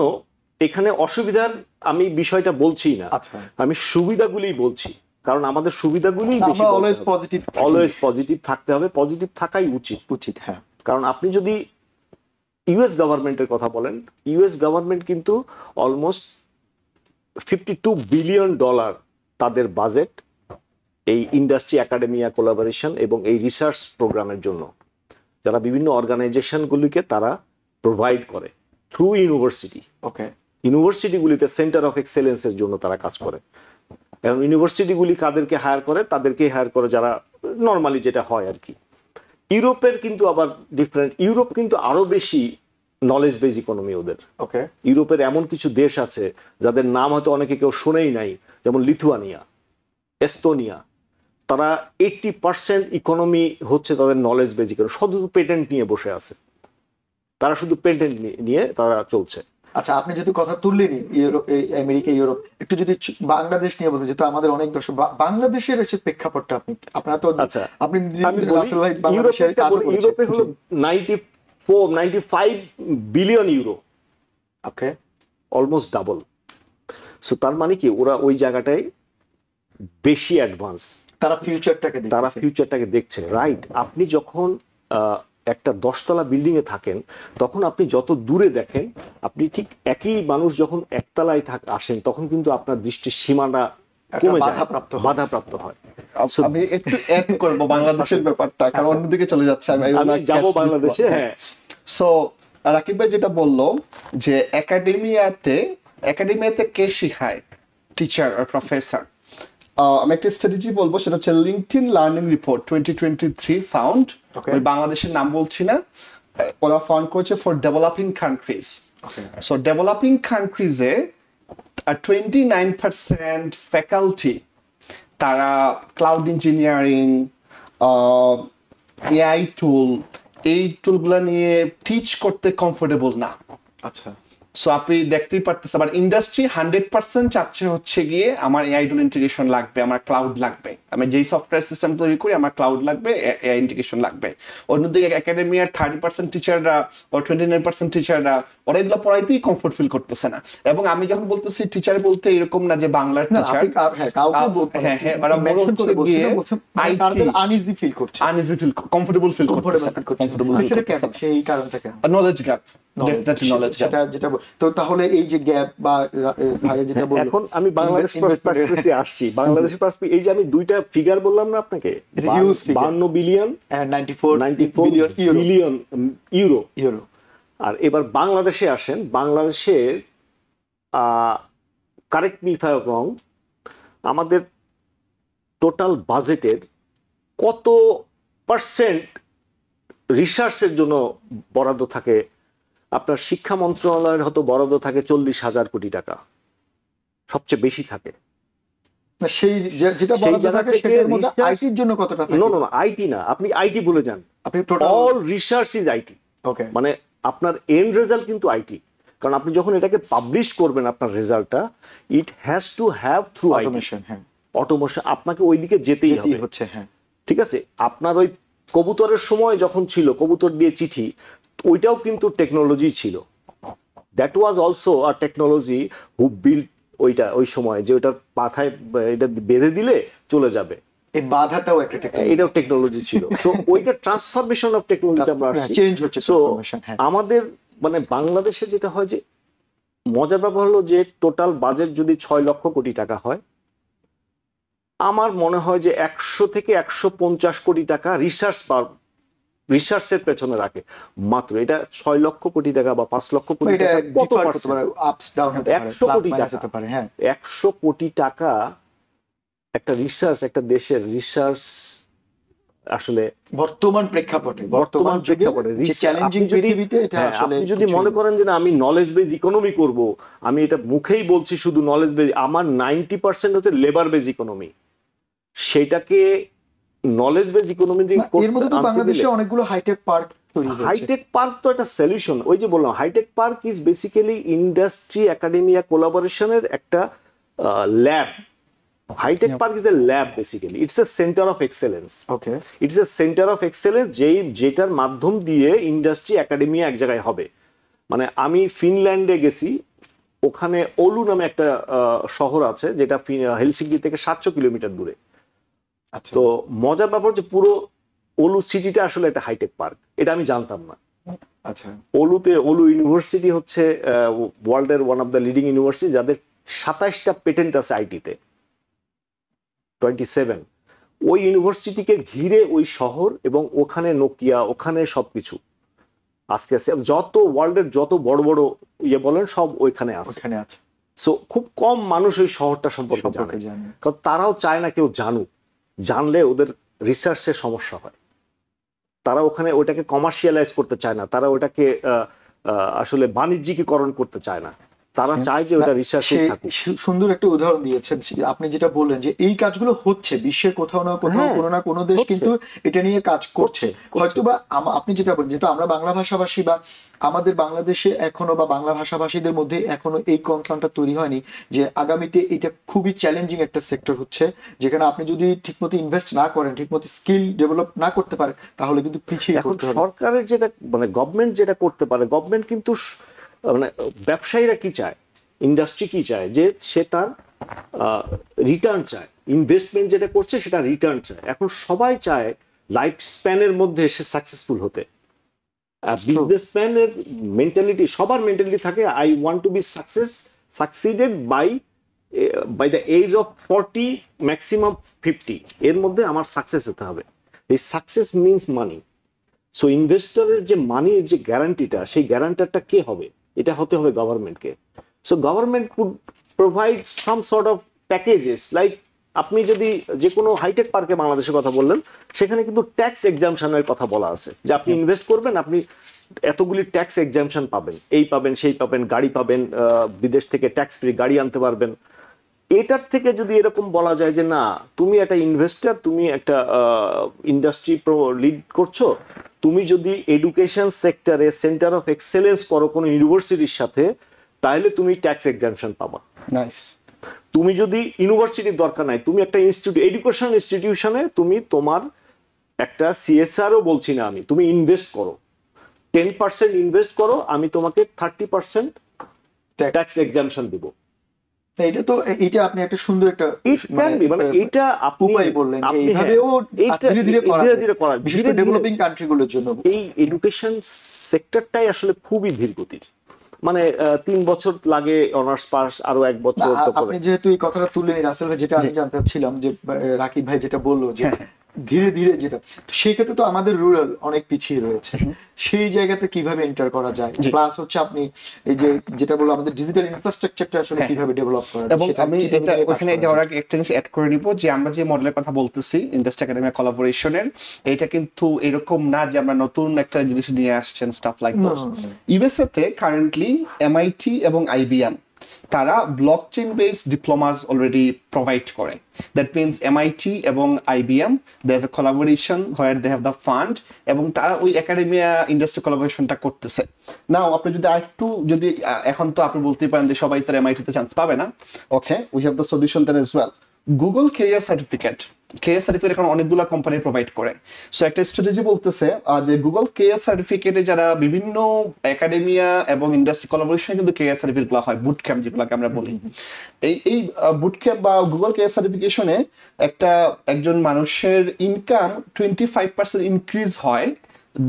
এখানে অসুবিধার আমি বিষয়টা বলছি না, আচ্ছা। আমি সুবিধাগুলি বলছি, কারণ আমাদের সুবিধাগুলি আমরা অলওয়েজ পজিটিভ, অলওয়েজ পজিটিভ থাকতে হবে, পজিটিভ থাকাই উচিত। হ্যাঁ। কারণ আপনি যদি ইউএস গভর্নমেন্টের কথা বলেন, ইউএস গভর্নমেন্ট কিন্তু অলমোস্ট $52 বিলিয়ন তাদের বাজেট এই ইন্ডাস্ট্রি একাডেমিয়া কোলাবোরেশন এবং এই রিসার্চ প্রোগ্রামের জন্য, যারা বিভিন্ন অর্গানাইজেশনগুলিকে তারা প্রোভাইড করে থ্রু ইউনিভার্সিটি। ওকে। ইউনিভার্সিটিগুলিতে সেন্টার অফ এক্সেলেন্সের জন্য তারা কাজ করে। এবং ইউনিভার্সিটিগুলি কাদেরকে হায়ার করে? তাদেরকেই হায়ার করে যারা নর্মালি যেটা হয় আর কি। ইউরোপের কিন্তু আবার ডিফারেন্ট, ইউরোপ কিন্তু আরো বেশি নলেজ বেজ ইকোনমি ওদের। ওকে। ইউরোপের এমন কিছু দেশ আছে যাদের নাম হয়তো অনেকে কেউ শুনেই নাই, যেমন লিথুয়ানিয়া, এস্তোনিয়া। তারা 80% ইকোনমি হচ্ছে তাদের নলেজ বেজ ইকোনমি, শুধু পেটেন্ট নিয়ে বসে আছে, তারা শুধু পেটেন্ট নিয়ে তারা চলছে। আচ্ছা, আপনি যেহেতু কথা তুললেনি ইউরোপ, আমেরিকা, ইউরোপ, একটু যদি বাংলাদেশ নিয়ে বলতে, যেহেতু আমাদের অনেক দর্শক বাংলাদেশের এসে প্রেক্ষাপটটা আপনারা তো, আচ্ছা, আপনি আমি বলি, রাসেল ভাই বাংলাদেশের কাজও করেছেন। ইউরোপে হলো 95 billion euro. Okay. Almost double. So তার মানে কি, ওরা ওই জায়গাটায় বেশি অ্যাডভান্স, তারা ফিউচারটাকে দেখছে, রাইট? আপনি যখন একটা 10তলা বিল্ডিং এ থাকেন, তখন আপনি যত দূরে দেখেন, আপনি ঠিক একই মানুষ যখন একতলায় আসেন, তখন কিন্তু আপনার দৃষ্টির সীমানা কমে যায়, বাধাপ্রাপ্ত হয়। আমি একটু অ্যাড করব বাংলাদেশের ব্যাপারটা, কারণ অন্যদিকে চলে যাচ্ছে। আমি যাব বাংলাদেশে। হ্যাঁ। সো রাকিব ভাই যেটা বললো যে একাডেমিয়াতে কে শেখায়? টিচার আর প্রফেসর। আমি একটা স্ট্র্যাটেজি বলবো, সেটা হচ্ছে লিঙ্কডইন লার্নিং রিপোর্ট 2023 ফাউন্ড, আমি বাংলাদেশের নাম বলছি না, ওরা ফাউন্ড করেছে for developing countries. So developing কান্ট্রিজে 29% ফ্যাকাল্টি তারা ক্লাউড ইঞ্জিনিয়ারিং, এআই টুল, এই টুলগুলো নিয়ে টিচ করতে কমফোর্টেবল না। আচ্ছা। সো আপনি দেখতেই পারতেছেন, আবার ইন্ডাস্ট্রি 100% চাচ্ছে হচ্ছে গিয়ে আমার এআই টুল ইন্টিগ্রেশন লাগবে, আমার ক্লাউড লাগবে, আমি যেই সফটওয়্যার সিস্টেম তৈরি করি আমার ক্লাউড লাগবে, এআই ইন্টিগ্রেশন লাগবে। অন্যদিকে একাডেমিয়ার 30% টিচাররা বা 29% টিচাররা ওরা এগুলো পড়াইতেই কমফোর্ট ফিল করতেছে না। এবং আমি যখন বলতেছি টিচার বলতে এরকম না যে বাংলার টিচার, হ্যাঁ, ওরা মনে হচ্ছে গিয়ে আনইজি ফিল করছে, কমফোর্টেবল ফিল করতেছে, সেই কারণটা কেন? Knowledge gap, definitely knowledge gap. যেটা তো তাহলে এই যে গ্যাপ বা ভাই যেটা বললেন, এখন আমি বাংলাদেশ পার্সপেক্টিভে আসছি। বাংলাদেশের পার্সপেক্টিভ, এই যে আমি দুইটা ফিগার বললাম না আপনাকে, 52 বিলিয়ন, 94 বিলিয়ন ইউরো। আর এবার বাংলাদেশে আসেন, বাংলাদেশের correct me if I am রং, আমাদের টোটাল বাজেটের কত পার্সেন্ট রিসার্চের জন্য বরাদ্দ থাকে? আপনার শিক্ষা মন্ত্রণালয়ের হয়তো বরাদ্দ থাকে 40,000 কোটি টাকা, সবচেয়ে বেশি থাকে। সেই যেটা বরাদ্দ থাকে সেটার মধ্যে আইটির জন্য কত টাকা? নো, আইটি না, আপনি আইটি বলে যান, আপনি total all research is IT. Okay. মানে আপনার এন্ড রেজাল্ট কিন্তু আইটি। কারণ আপনি যখন এটাকে পাবলিশ করবেন আপনার রেজাল্টটা, it has to have through automation, হ্যাঁ, অটোমেশন, আপনাকে ওইদিকে যেতেই হবে। হচ্ছে, হ্যাঁ, ঠিক আছে, আপনার ওই কবুতরের সময় যখন ছিল কবুতর দিয়ে চিঠি, ওইটাও কিন্তু টেকনোলজি ছিল। That was also a technology who build ওইটা ওই সময়, যে ওইটার পাথায় এটা বেঁধে দিলে চলে যাবে, এই বাধাটাও একটা টেকনোলজি, এটাও টেকনোলজি ছিল। সো ওইটা ট্রান্সফরমেশন অফ টেকনোলজিতে আমরা আসছি, চেঞ্জ হচ্ছে, সো ট্রান্সফরমেশন, হ্যাঁ। আমাদের মানে বাংলাদেশে যেটা হয় যে মজার ব্যাপার হলো যে টোটাল বাজেট যদি 6 লক্ষ কোটি টাকা হয়, আমার মনে হয় যে 100 থেকে 150 কোটি টাকা রিসার্চের পেছনে রাখে মাত্র। এটা 6 লক্ষ কোটি টাকা বা 5 লক্ষ কোটি এটা টাকা কত differ করতে পার্সেন্ট? পারে, আপস ডাউন হতে পারে, 100 কোটি প্লাস মাইনাস টাকা। হতে পারে, হ্যাঁ। 100 কোটি টাকা একটা রিসার্চ, একটা দেশের রিসার্চ আসলে বর্তমান প্রেক্ষাপটে, বর্তমান প্রেক্ষাপটে যে চ্যালেঞ্জিং পৃথিবীতে এটা হ্যাঁ, আসলে আপনি যদি মনে করেন যে না আমি নলেজ বেজ ইকোনমি করব, আমি এটা মুখেই বলছি শুধু নলেজ বেজ, আমার 90% হচ্ছে লেবার বেজ ইকোনমি, সেটাকে নলেজ বেজ ইকোনমি এর মধ্যে তো বাংলাদেশে অনেকগুলো হাইটেক পার্ক তৈরি হয়েছে। হাইটেক পার্ক তো একটা সলিউশন। ওই যে বললাম, hi tech park is basically industry academia কোলাবোরেশনের একটা lab. Hi tech park is a lab, basically it's a centre of excellence. Okay, it's a centre of excellence, যেটার মাধ্যম দিয়ে ইন্ডাস্ট্রি একাডেমিয়া এক জায়গায় হবে। মানে আমি ফিনল্যান্ডে গেছি, ওখানে ওলু নামে একটা শহর আছে যেটা হেলসিঙ্কি থেকে 700 কিলোমিটার দূরে। আচ্ছা, তো মজার ব্যাপার যে পুরো ওলু সিটিটা আসলে একটা হাইটেক পার্ক, এটা আমি জানতাম না। আচ্ছা, ওলু ইউনিভার্সিটি হচ্ছে ওয়ার্ল্ডের one of the leading university, যাদের 27টা পেটেন্ট আছে আইটিতে, 27। ওই ইউনিভার্সিটিকে ঘিরে ওই শহর, এবং ওখানে নোকিয়া, ওখানে সবকিছু আজকে আছে, যত ওয়ার্ল্ডের যত বড় বড় ইয়ে বলেন সব ওইখানে আছে। ওখানে আছে। সো খুব কম মানুষ ওই শহরটা সম্পর্কে জানে, কারণ তারাও চায় না কেউ জানুক, জানলে ওদের রিসার্চের সমস্যা হয়। তারা ওখানে ওটাকে কমার্শিয়ালাইজ করতে চায় না, তারা ওটাকে আসলে বাণিজ্যিকীকরণ করতে চায় না, তারা চায় যে ওটা রিসার্চে থাকুক। সুন্দর একটা উদাহরণ দিয়েছেন আপনি, যেটা বললেন যে এই কাজগুলো হচ্ছে বিশ্বের কোথাও না কোথাও, কোনো না কোনো দেশ কিন্তু এটা নিয়ে কাজ করছে। হয়তোবা আপনি যেটা বলেন, যেহেতু আমরা বাংলা ভাষাভাষী বা আমাদের বাংলাদেশে এখনো বা বাংলা ভাষাভাষীদের মধ্যে এখনো এই কনসার্নটা তৈরি হয়নি যে আগামীতে এটা খুবই চ্যালেঞ্জিং একটা সেক্টর হচ্ছে, যেখানে আপনি যদি ঠিকমতো ইনভেস্ট না করেন, ঠিকমতো স্কিল ডেভেলপ না করতে পারেন, তাহলে কিন্তু পিছিয়ে এখন পড়তে হবে। সরকারের যেটা মানে গভর্নমেন্ট যেটা করতে পারে, গভর্নমেন্ট কিন্তু মানে ব্যবসায়ীরা কি চায়, ইন্ডাস্ট্রি কি চায়, যে সে তার রিটার্ন চায়, ইনভেস্টমেন্ট যেটা করছে সেটা রিটার্ন চায়। এখন সবাই চায় লাইফ স্প্যানের মধ্যে সে সাকসেসফুল হতে। বিজনেসম্যানের মেন্টালিটি, সবার মেন্টালিটি থাকে I want to be succeeded by the age of 40 maximum 50, এর মধ্যে আমার সাকসেস হতে হবে। এই সাকসেস মিনস মানি। সো ইনভেস্টরের যে মানির যে গ্যারান্টিটা, সেই গ্যারান্টারটা কে হবে? এটা হতে হবে গভর্নমেন্টকে। So government could provide some sort of packages, like আপনি যদি যে কোনো হাইটেক পার্কে বাংলাদেশের কথা বললেন, সেখানে কিন্তু ট্যাক্স এক্সামশনের কথা বলা আছে, যে আপনি ইনভেস্ট করবেন, আপনি এতগুলি ট্যাক্স এক্সামশন পাবেন, এই পাবেন, সেই পাবেন, গাড়ি পাবেন, বিদেশ থেকে ট্যাক্স ফ্রি গাড়ি আনতে পারবেন। এটার থেকে যদি এরকম বলা যায় যে না, তুমি একটা ইনভেস্টর, তুমি একটা ইন্ডাস্ট্রি লিড করছো, তুমি যদি এডুকেশন সেক্টরে সেন্টার অফ এক্সেলেন্স করো কোনো ইউনিভার্সিটির সাথে, তাহলে তুমি ট্যাক্স এক্সামশন পাবা। নাইস। তুমি যদি ইউনিভার্সিটির দরকার নাই, তুমি একটা এডুকেশন ইনস্টিটিউশনে তুমি তোমার একটা সিএসআরও বলছি না আমি, তুমি ইনভেস্ট করো, 10% ইনভেস্ট করো, আমি তোমাকে 30% ট্যাক্স এক্সামশন দিব। এটা তো, এটা আপনি একটা সুন্দর একটা মানে এটা আপনি উপায় বললেন, আপনি এইভাবেও ধীরে ধীরে করা, বিশেষ করে ডেভেলপিং কান্ট্রিগুলোর জন্য। এই এডুকেশন সেক্টরটাই আসলে খুবই ধীর গতির, মানে 3 বছর লাগে অনার্স পাস, আরো 1 বছর। আপনি যেহেতু এই কথাটা তুললেন রাসেল ভাই, যেটা আমি জানতে চাচ্ছিলাম যে রাকিব ভাই যেটা বললো যে ধীরে ধীরে, যেটা সেই ক্ষেত্রে তো আমাদের রুরাল অনেক পিছিয়ে রয়েছে, সেই জায়গাতে কিভাবে এন্টার করা যায়, প্লাস হচ্ছে আপনি এই যে যেটা বললো আমাদের ডিজিটাল ইনফ্রাস্ট্রাকচারটা আসলে কিভাবে ডেভেলপ করা যায়। এবং আমি এটা ওখানে যাওয়ার আগে একটা জিনিস অ্যাড করে নিব, যে আমরা যে মডেলের কথা বলতেছি ইন্ডাস্ট্রি একাডেমি কোলাবোরেশনের, এটা কিন্তু এরকম না যে আমরা নতুন একটা জিনিস নিয়ে আসছেন স্টাফ লাইক দোস। ইউএসএ তে কারেন্টলি এমআইটি এবং আইবিএম তারা blockchain based diplomas already provide করে। দ্যাট মিনস MIT এবং IBM they have a collaboration where they have the fund, এবং তারা ওই একাডেমিয়া ইন্ডাস্ট্রি কোলাবোরেশনটা করতেছে। নাও আপনি যদি আরেকটু যদি এখন তো আপনি বলতেই পারেন যে সবাই তার MIT তে চান্স পাবে না, okay, we have the solution that as well. Google career certificate এখন অনেকগুলো কোম্পানি প্রোভাইড করে। সো একটা স্ট্র্যাটেজি বলতেছে যে গুগল কেরিয়ার সার্টিফিকেটে যারা বিভিন্ন একাডেমিয়া এবং ইন্ডাস্ট্রি কোলাবোরেশনে কিন্তু কেরিয়ার সার্টিফিকেটগুলো হয়, বুট ক্যাম্প যেগুলোকে আমরা বলি। এই বুট ক্যাম্প বা গুগল কেরিয়ার সার্টিফিকেশনে একজন মানুষের ইনকাম 25% ইনক্রিজ হয়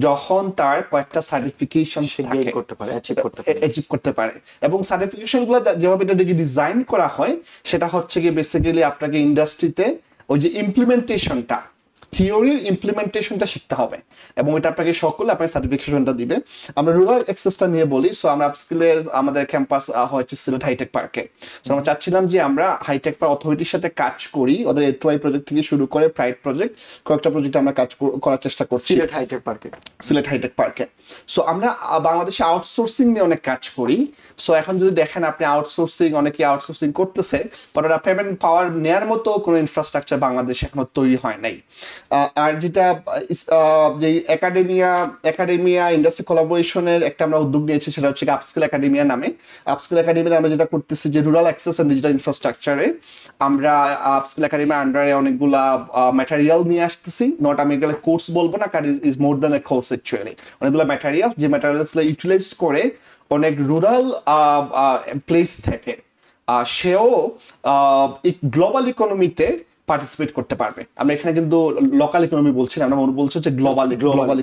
যখন তার কয়েকটা সার্টিফিকেশন অ্যাচিভ করতে পারে। এবং সার্টিফিকেশন গুলো যেভাবে এটা ডিজাইন করা হয় সেটা হচ্ছে কি বেসিক্যালি আপনাকে ইন্ডাস্ট্রিতে ওই যে ইমপ্লিমেন্টেশনটা, থিওরির ইমপ্লিমেন্টেশনটা শিখতে হবে, এবং এটা আপনাকে সকলে আপনার সার্টিফিকেশনটা দিবে। আমরা রুরাল অ্যাক্সেসটা নিয়ে বলি। সো আমরা আপস্কিলে আমাদের ক্যাম্পাস হচ্ছে সিলেট হাইটেক পার্কে। সো আমরা চাচ্ছিলাম যে আমরা হাইটেক পার্ক অথরিটির সাথে কাজ করি, ওদের A2I প্রজেক্ট থেকে শুরু করে প্রাইড প্রজেক্ট, কয়েকটা প্রজেক্টে আমরা কাজ করার চেষ্টা করছি সিলেট হাইটেক পার্কে। সো আমরা বাংলাদেশে আউটসোর্সিং নিয়ে অনেক কাজ করি। সো এখন যদি দেখেন আপনি অনেকে আউটসোর্সিং করতেছে, বাট ওরা পেমেন্ট পাওয়ার নেয়ার মতো কোনো ইনফ্রাস্ট্রাকচার বাংলাদেশে এখনো তৈরি হয় নাই। আর যেটা যে একাডেমিয়া ইন্ডাস্ট্রি কোলাবোরেশনের একটা আমরা উদ্যোগ নিয়েছি, সেটা হচ্ছে আপস্কিল একাডেমিয়া নামে। আপস্কিল একাডেমিয়া আমরা যেটা করতেছি যে রুরাল অ্যাক্সেস এন্ড ডিজিটাল ইনফ্রাস্ট্রাকচারে আমরা আপস্কিল একাডেমির আন্ডারে অনেকগুলা ম্যাটেরিয়াল নিয়ে আসতেছি। নট আমি এগুলো কোর্স বলবো না, কারণ is more than a course actually. অনেকগুলো ম্যাটেরিয়াল, যে ম্যাটেরিয়ালসগুলো ইউটিলাইজ করে অনেক রুরাল প্লেস থেকে সেও গ্লোবাল ইকোনমিতে পার্টিসিপেট করতে পারবে। আমরা এখানে কিন্তু লোকাল ইকোনমি বলছি না, আমরা বলছি হচ্ছে গ্লোবাল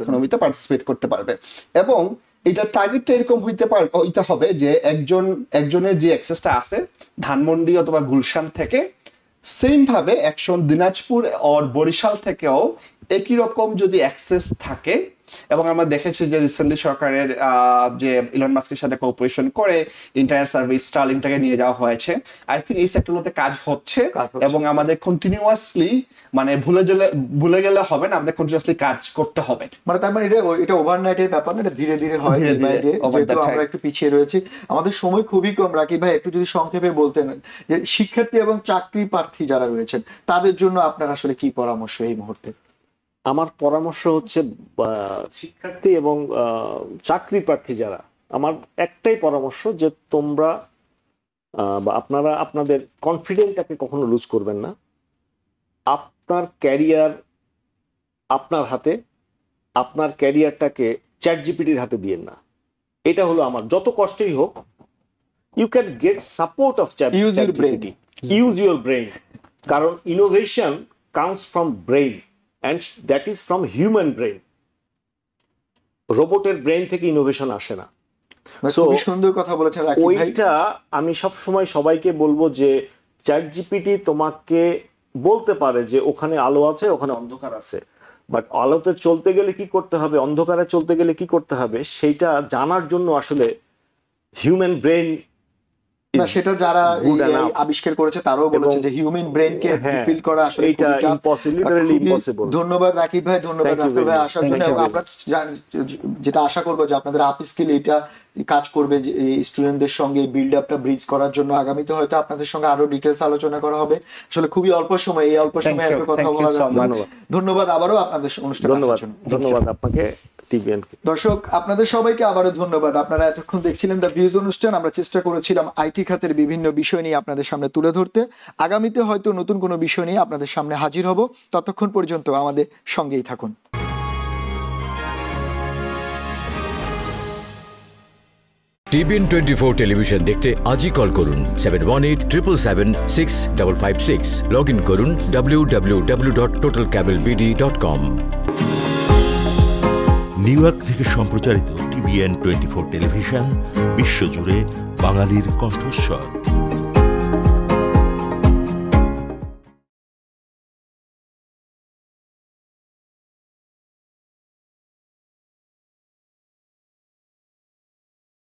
ইকোনমিতে পার্টিসিপেট করতে পারবে। এবং এটা টার্গেটটা এরকম হইতে হবে যে একজনের যে অ্যাক্সেসটা আছে ধানমন্ডি অথবা গুলশান থেকে, সেম ভাবে একজন দিনাজপুর আর বরিশাল থেকেও একই রকম যদি অ্যাক্সেস থাকে। এবং আমরা দেখেছি যে রিসেন্টলি সরকারের যে ইলন মাস্কের সাথে কোঅপারেশন করে ইন্টারনেট সার্ভিস স্টারলিংকটাকে নিয়ে যাওয়া হয়েছে। আই থিঙ্ক এই সেক্টরগুলোতে কাজ হচ্ছে, এবং আমাদের কন্টিনিউয়াসলি মানে ভুলে গেলে হবে না, আমাদের কন্টিনিউয়াসলি কাজ করতে হবে। মানে তার মানে এটা ওভারনাইটের ব্যাপার না, এটা ধীরে ধীরে হয়। যেহেতু আমরা একটু পিছিয়ে রয়েছি, আমাদের সময় খুবই কম। রাকিব ভাই, একটু যদি সংক্ষেপে বলতেন যে শিক্ষার্থী এবং চাকরি প্রার্থী যারা রয়েছেন তাদের জন্য আপনার আসলে কি পরামর্শ এই মুহূর্তে? আমার পরামর্শ হচ্ছে শিক্ষার্থী এবং চাকরি প্রার্থী যারা, আমার একটাই পরামর্শ যে তোমরা বা আপনারা আপনাদের কনফিডেন্টটাকে কখনো লুজ করবেন না। আপনার ক্যারিয়ার আপনার হাতে, আপনার ক্যারিয়ারটাকে চ্যাটজিপিটির হাতে দিয়েন না। এটা হলো আমার, যত কষ্টই হোক, you can get support of ChatGPT, use your brain, কারণ innovation comes from brain and that is from human brain. রোবটের ব্রেইন থেকে ইনোভেশন আসে না। খুবই সুন্দর কথা বলেছেন রাকিব ভাই। ওইটা আমি সব সময় সবাইকে বলবো যে চ্যাটজিপিটি তোমাকে বলতে পারে যে ওখানে আলো আছে, ওখানে অন্ধকার আছে, বাট আলোতে চলতে গেলে কি করতে হবে, অন্ধকারে চলতে গেলে কি করতে হবে, সেইটা জানার জন্য আসলে হিউম্যান ব্রেইন, সেটা যারা আবিষ্কার করেছে তারাও বলেছে যে হিউম্যান ব্রেইনকে ফিল করা আসলে এটা ইম্পসিবল। ধন্যবাদ রাকিব ভাই, ধন্যবাদ রাকিব ভাই আসার জন্য। আমরা যেটা আশা করবো যে আপনাদের আপস্কিল এটা কাজ করবে স্টুডেন্টদের সঙ্গে বিল্ড আপটা ব্রিজ করার জন্য। আগামীতে হয়তো আপনাদের সঙ্গে আরো ডিটেলস আলোচনা করা হবে। আসলে খুবই অল্প সময়, এই অল্প সময়ে এত কথা বলা যাচ্ছে। ধন্যবাদ আবারও আপনাদের অনুষ্ঠানে। ধন্যবাদ আপনাকে। দর্শক, আপনাদের সবাইকে আবারও ধন্যবাদ। আপনারা এতক্ষণ দেখছিলেন দ্য ভিউজ অনুষ্ঠান। আমরা চেষ্টা করেছিলাম আইটি খাতের বিভিন্ন বিষয় নিয়ে আপনাদের সামনে তুলে ধরতে। আগামীতে হয়তো নতুন কোনো বিষয় নিয়ে আপনাদের সামনে হাজির হব। ততক্ষণ পর্যন্ত আমাদের সঙ্গেই থাকুন। TBN 24 টেলিভিশন দেখতে আজই কল করুন 7187776556। লগ ইন করুন www.totalcablebd.com। নিউ ইয়র্ক থেকে সম্প্রচারিত TBN 24 টেলিভিশন বিশ্বজুড়ে বাঙালির কণ্ঠস্বর।